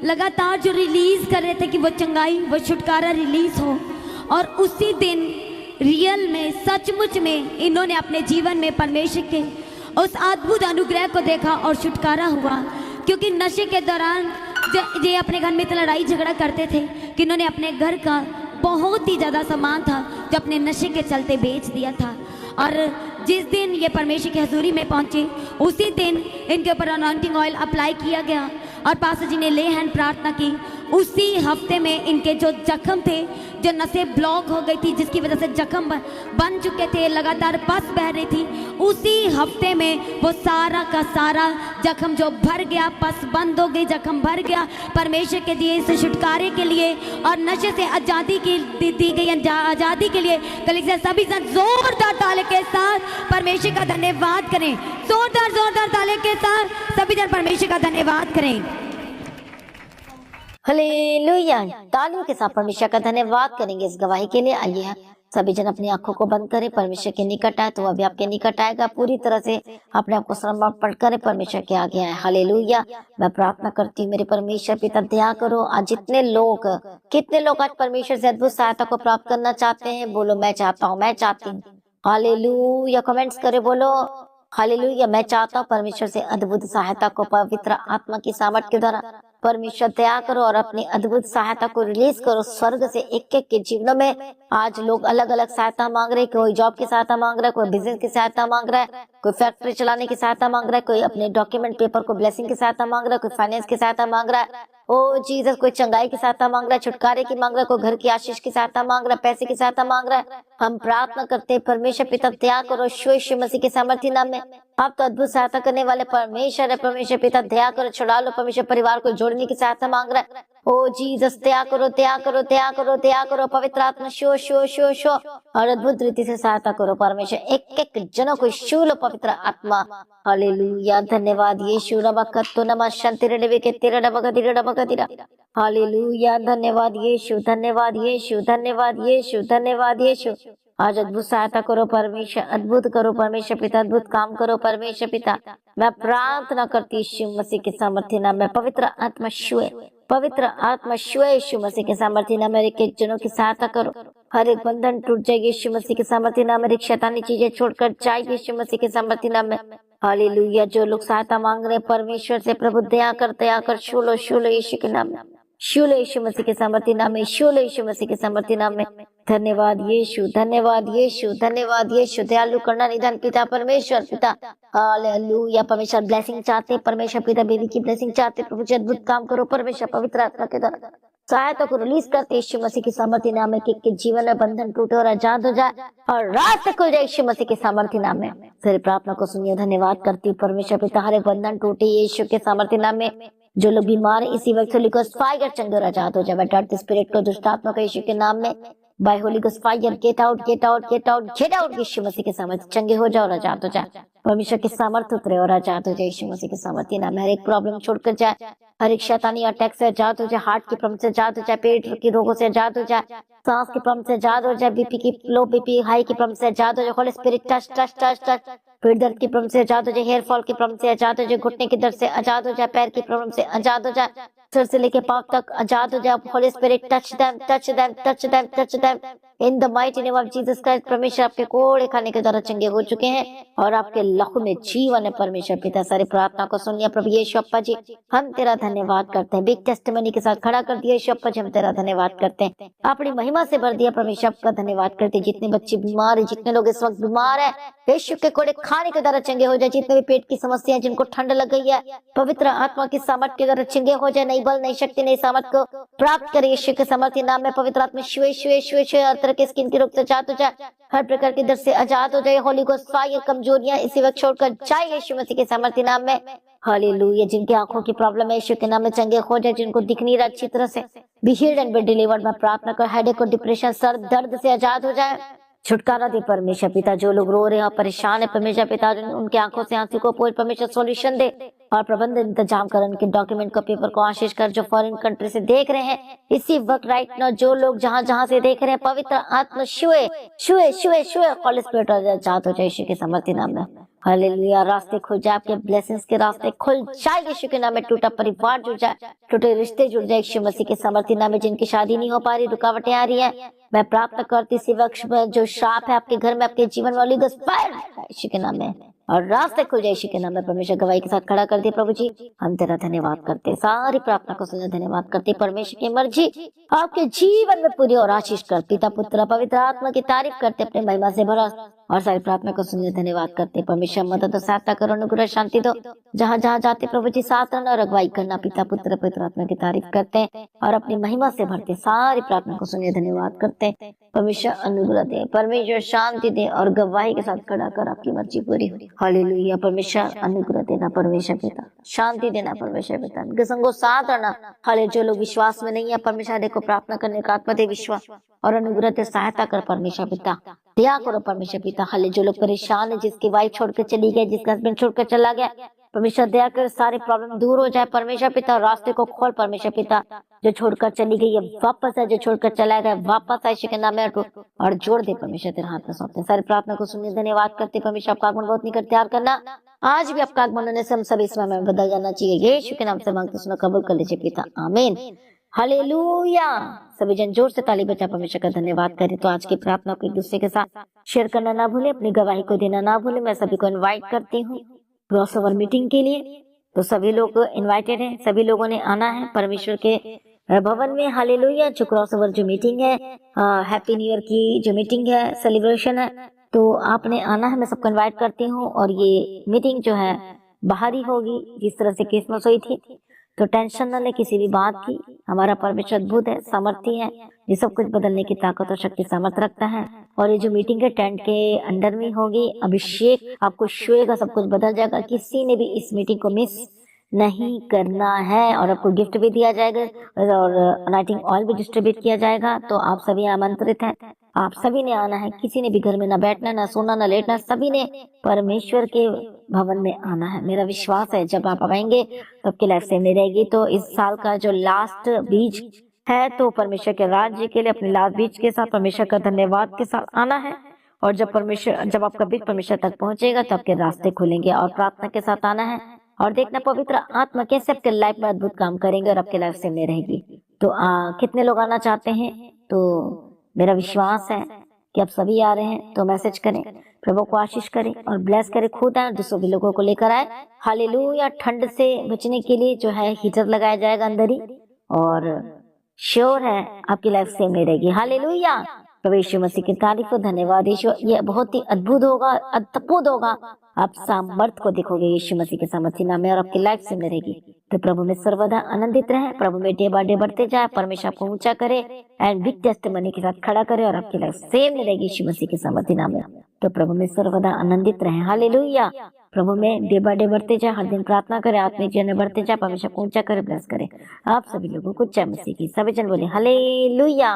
Speaker 2: लगातार जो रिलीज कर रहे थे कि वो चंगाई, वो छुटकारा रिलीज हो, और उसी दिन रियल में, सचमुच में इन्होंने अपने जीवन में परमेश्वर के उस अद्भुत अनुग्रह को देखा और छुटकारा हुआ। क्योंकि नशे के दौरान ये अपने घर में इतना लड़ाई झगड़ा करते थे कि इन्होंने अपने घर का बहुत ही ज़्यादा सामान था जो अपने नशे के चलते बेच दिया था। और जिस दिन ये परमेश्वर की हजूरी में पहुंचे, उसी दिन इनके ऊपर अनॉइंटिंग ऑयल अप्लाई किया गया और पास्टर जी ने ले हैंड प्रार्थना की। उसी हफ्ते में इनके जो जख्म थे, जो नसें ब्लॉक हो गई थी, जिसकी वजह से जख्म बन चुके थे, लगातार पस बह रही थी, उसी हफ्ते में वो सारा का सारा जख्म जो भर गया, पस बंद हो गई, जख्म भर गया। परमेश्वर के दिए इस छुटकारे के लिए और नशे से आज़ादी की दी गई आज़ादी के लिए कलीसिया सभी सन जोरदार ताले के साथ परमेश्वर का धन्यवाद करें। जोरदार ताले के साथ सभी जन परमेश्वर का धन्यवाद करें।
Speaker 1: हालेलुया। तालियों के साथ परमेश्वर का धन्यवाद करेंगे इस गवाही के लिए। आइए सभी जन अपनी आंखों को बंद करें, परमेश्वर के निकट आए तो वह भी आपके निकट आएगा। पूरी तरह से अपने आप को समर्पण करें, परमेश्वर के आगे आए। हालेलुया। मैं प्रार्थना करती हूँ मेरे परमेश्वर पिता, दया करो। आज कितने लोग आज परमेश्वर से अद्भुत सहायता को प्राप्त करना चाहते हैं। बोलो मैं चाहता हूँ, मैं चाहती हूँ। हालेलुया। कमेंट्स करे, बोलो हालेलुया। मैं चाहता हूँ परमेश्वर से अद्भुत सहायता को पवित्र आत्मा की सामर्थ के द्वारा परमेश्वर दया करो और अपनी अद्भुत सहायता को रिलीज करो स्वर्ग से एक के जीवनों में। आज लोग अलग अलग सहायता मांग रहे हैं। कोई जॉब की सहायता मांग रहा है, कोई बिजनेस की सहायता मांग रहा है, कोई फैक्ट्री चलाने की सहायता मांग रहा है, कोई अपने डॉक्यूमेंट पेपर को ब्लेसिंग की सहायता मांग रहा है, कोई फाइनेंस की सहायता मांग रहा है। ओ जीसस, कोई चंगाई की सहायता मांग रहा है, छुटकारे की मांग रहा है, कोई घर की आशीष की सहायता मांग रहा है, पैसे की सहायता मांग रहा है। हम प्रार्थना करते हैं परमेश्वर पिता, दया करो यीशु मसीह के सामर्थी नाम में। आप तो अद्भुत सहायता करने वाले परमेश्वर है। परमेश्वर पिता दया करो, छुड़ा लो। परमेश्वर परिवार को जोड़ने की सहायता मांग रहा है। ओ जीसस, दया करो, दया करो, दया करो, दया करो। पवित्र आत्मा शो शो शो शो और अद्भुत रीति से सहायता करो परमेश्वर। एक एक जनों को छू लो पवित्र आत्मा। हालेलुया। धन्यवाद यीशु। रबकत्तो नमः शंतिरडवे के तेरा डबगदिरा डबगदिरा। हालेलुया। धन्यवाद यीशु, धन्यवाद यीशु, धन्यवाद यीशु, धन्यवाद यीशु। आज अद्भुत सहायता करो परमेश्वर, अद्भुत करो परमेश्वर पिता, अद्भुत काम करो परमेश्वर पिता। मैं प्रार्थना करती यीशु मसीह के सामर्थ्य नाम में। पवित्र आत्मा शुए, पवित्र आत्मा शुए यीशु मसीह के सामर्थ्य नाम में। एक एक जनों की सहायता करो। हर एक बंधन टूट जाए यीशु मसीह के सामर्थ्य नाम में। एक शैतानी चीजें छोड़कर जाए यीशु मसीह के सामर्थ्य नाम में। हालेलुया। जो लोग सहायता मांग रहे हैं परमेश्वर से, प्रभु दया कर छू लो यीशु के नाम में। शूल यीशु मसीह के सामर्थ्य नाम में, शूल यीशु मसीह के सामर्थ्य नाम में। धन्यवाद यीशु, धन्यवाद यीशु, धन्यवाद यीशु। दयालु करना निदान पिता परमेश्वर पिता। हालेलुया। परमेश्वर ब्लेसिंग चाहते परमेश्वर पिता, बेबी की ब्लेसिंग चाहते प्रभु जी, अद्भुत काम करो परमेश्वर पवित्र आत्मा के द्वारा। सहायता को रिलीज करते यीशु मसीह के सामर्थ्य नाम में। के जीवन में बंधन टूटे और आजाद हो जाए और रात खुल जाए यीशु मसीह के सामर्थ्य नाम में। तेरी प्रार्थना को सुनिए। धन्यवाद करती परमेश्वर पिता, हर एक बंधन टूटे यीशु के सामर्थ्य नाम में। जो लोग बीमार है इसी वक्त फायर चंगे और आजाद हो जाए। स्पिरिट को, दुष्ट आत्मा को यीशु के नाम में by holy ghost fire, get out get out get out get out. Yeshu Masih के सामर्थ्य, चंगे हो जाओ और आजाद हो जाए। परमेश्वर के सामर्थ्य उतरे और आजाद हो जाए यीशु मसीह के सामर्थ्य नाम में। हर एक प्रॉब्लम छोड़कर जाए, हर एक शैतानी अटैक से आजाद हो जाए, हार्ट की प्रॉब्लम से आजाद हो जाए, पेट के रोगों से आजाद हो जाए, सांस की प्रॉब्लम से आजाद हो जाए, बीपी की लो बीपी हाई की प्रॉब्लम से आजाद हो जाए। Holy spirit touch touch touch touch. पेट दर्द की प्रॉब्लम से आजाद हो जाए, हेयर फॉल की प्रॉब्लम से आजाद हो जाए, घुटने के दर्द से आजाद हो जाए, पैर की प्रॉब्लम से आजाद हो जाए, सर से लेके पांव तक आजाद हो जाए। Holy spirit touch them touch them touch them touch them in the mighty name of Jesus Christ. परमेश्वर आपके कोड़े खाने के द्वारा चंगे हो चुके हैं और आपके लहू में जीवन है। परमेश्वर पिता सारी प्रार्थना को सुन लिया प्रभु यीशु अप्पा जी, हम तेरा धन्यवाद करते हैं। बिग टेस्टिमनी के साथ खड़ा कर दिया यीशु अप्पा जी, हम तेरा धन्यवाद करते हैं। अपनी महिमा से भर दिया परमेश्वर, आपका धन्यवाद करते हैं। जितने बच्चे बीमार है, जितने लोग इस वक्त बीमार है, यीशु के कोड़े खाने के द्वारा चंगे हो जाए। जितने भी पेट की समस्या है, जिनको ठंड लग गई है, पवित्र आत्मा की सामर्थ के द्वारा चंगे हो जाए। नई बल, नई शक्ति, नई सामर्थ को प्राप्त करे यीशु के सामर्थ्य नाम में। पवित्र आत्मा शुए शुए शुए शुए हर तरह के स्किन के रोग से आजाद हो जाए, हर प्रकार के दर्द से आजाद हो जाए। होली गोस्ट फायर कमजोरियां इसी वक्त छोड़कर जाए यीशु मसीह के सामर्थ्य नाम में। हालेलुया। जिनके आंखों की प्रॉब्लम है यीशु के नाम में चंगे हो जाए, जिनको दिख नहीं रहा अच्छी तरह से, be healed and be delivered. मैं प्रार्थना कर हेडेक और डिप्रेशन, सर दर्द से आजाद हो जाए, छुटकारा दे परमेश्वर पिता। जो लोग रो रहे हैं और परेशान है परमेश्वर पिता, उनके आंखों से आंसू को पोंछ परमेश्वर सॉल्यूशन दे और प्रबंध इंतजाम कर। उनके डॉक्यूमेंट को, पेपर को आशीष कर। जो फॉरेन कंट्री से देख रहे हैं इसी वक्त राइट नाउ, जो लोग जहां जहां से देख रहे हैं, पवित्र आत्मा शुए शुए शुए शुए होली स्पिरिट आजाद हो जाए यीशु के सामर्थ्य नाम में। हालेलुया। रास्ते खुल जाए, आपके ब्लेसिंग्स के रास्ते खुल जाए यीशु के नाम में। टूटा परिवार जुड़ जाए, टूटे रिश्ते जुड़ जाए यीशु मसीह के सामर्थ्य नाम में। जिनकी शादी नहीं हो पा रही, रुकावटें आ रही है, मैं प्रार्थना करती इसी वक्त में जो श्राप है आपके घर में, आपके जीवन में, होली गोस्ट फायर यीशु के नाम में और रास्ते खुल जाए यीशु के नाम में। परमेश्वर गवाही के साथ खड़ा कर दिए प्रभु जी, हम तेरा धन्यवाद करते, सारी प्रार्थना को सुनने धन्यवाद करते। परमेश्वर की मर्जी आपके जीवन में पूरी और आशीष कर। पिता पुत्र पवित्र आत्मा की तारीफ करते, अपने महिमा से भरा और सारी प्रार्थना को सुनने धन्यवाद करते। परमेश्वर मदद और सहायता करो, अनुग्रह शांति दो जहाँ जहाँ जाते प्रभु जी, साथ रहना और अगुवाई करना। पिता पुत्र पवित्र आत्मा की तारीफ करते हैं और अपनी महिमा से भरते, सारी प्रार्थना को सुनने धन्यवाद करते हैं। परमेश्वर अनुग्रह दे, परमेश्वर शांति दे और गवाही के साथ खड़ा कर आपकी मर्जी पूरी हो। हालेलुया। परमेश्वर अनुग्रह देना, परमेश्वर पिता शांति देना, परमेश्वर पिता उनके संगो साथ रहना। हाले जो लोग विश्वास में नहीं है, परमेश्वर देखो प्रार्थना करने का आत्मा दे विश्वास और अनुग्रह दे, सहायता कर परमेश्वर पिता, दया करो परमेश्वर पिता। हाले जो लोग परेशान है, जिसकी वाइफ छोड़कर चली गई, जिसका हस्बैंड छोड़कर चला गया, परमेश्वर दया कर सारे प्रॉब्लम दूर हो जाए परमेश्वर पिता। रास्ते को खोल परमेश्वर पिता, जो छोड़कर चली गई है वापस है, जो छोड़कर चला गया वापस आए के नाम में और जोड़ दे परमेश्वर, तेरे हाथ में सौंपते। सारी प्रार्थना को सुनने धन्यवाद करते परमेश्वर। आपका आगमन बहुत निकट तैयार करना, आज भी आपका आगमन होने से हम सभी समय में बदल जाना चाहिए। यीशु के नाम से मांगते सुनो, कबूल कर लीजिए पिता, आमीन। हालेलुया। सभी जन जोर से ताली बजा परमेश्वर का धन्यवाद करें। तो आज की प्रार्थना को एक दूसरे के साथ शेयर करना ना भूले, अपनी गवाही को देना ना भूले। मैं सभी को इनवाइट करती हूँ क्रॉसओवर मीटिंग के लिए। तो सभी लोग इनवाइटेड हैं, सभी लोगों ने आना है परमेश्वर के भवन में। हालेलुया। जो क्रॉसओवर जो मीटिंग है, हैप्पी न्यू ईयर की जो मीटिंग है, सेलिब्रेशन है, तो आपने आना है। मैं सबको इनवाइट करती हूँ। और ये मीटिंग जो है बाहर ही होगी, जिस तरह से क्रिसमस हुई थी। तो टेंशन न ले किसी भी बात की, हमारा परमेश्वर अद्भुत है, सामर्थी है, ये सब कुछ बदलने की ताकत और शक्ति सामर्थ रखता है। और ये जो मीटिंग है टेंट के अंडर में होगी। अभिषेक आपको छुएगा, सब कुछ बदल जाएगा। किसी ने भी इस मीटिंग को मिस नहीं करना है। और आपको गिफ्ट भी दिया जाएगा और अनाइंटिंग ऑयल भी डिस्ट्रीब्यूट किया जाएगा। तो आप सभी आमंत्रित हैं, आप सभी ने आना है। किसी ने भी घर में ना बैठना, ना सोना, ना लेटना, सभी ने परमेश्वर के भवन में आना है। मेरा विश्वास है जब आप आएंगे तो आपकी लाइफ सेम नहीं रहेगी। तो इस साल का जो लास्ट बीज है, तो परमेश्वर के राज्य के लिए अपने लास्ट बीज के साथ परमेश्वर का धन्यवाद के साथ आना है। और जब आपका बीज परमेश्वर तक पहुंचेगा तो आपके रास्ते खुलेंगे। और प्रार्थना के साथ आना है और देखना पवित्र आत्मा कैसे आपके लाइफ में अद्भुत काम करेंगे और आपके लाइफ सेम नहीं रहेगी। तो कितने लोग आना चाहते हैं? तो मेरा विश्वास है कि आप सभी आ रहे हैं। तो मैसेज करें, प्रभु को आशीष करें और ब्लेस करें, खुद आए, दूसरों भी लोगों को लेकर आए। हालेलुया। ठंड से बचने के लिए जो है हीटर लगाया जाएगा अंदर ही, और श्योर है आपकी लाइफ सेम नहीं रहेगी। हालेलुया। प्रभु यीशु मसीह की तारीफ हो, धन्यवाद यीशु। ये बहुत ही अद्भुत होगा, अद्भुत होगा। आप सामर्थ को देखोगे यीशु मसीह के सामर्थ्य नाम में और आपकी लाइफ सेम नहीं रहेगी। तो प्रभु में सर्वदा आनंदित रहे, प्रभु में डे बाय डे बढ़ते जाए, परमेश्वर आपको ऊंचा करे एंड बिग टेस्टिमनी के साथ खड़ा करे और आपकी लाइफ सेम नहीं रहेगी यीशु मसीह के सामर्थ्य नाम में। तो प्रभु में सर्वदा आनंदित रहे। हालेलुया। प्रभु में डे बाय डे बढ़ते जाए, हर दिन प्रार्थना करे, आत्मिक जीवन में बढ़ते जाए, परमेश्वर को ऊंचा करे, ब्लेस करे। आप सभी लोगों को जय मसीह की। सभी जन बोले हालेलुया।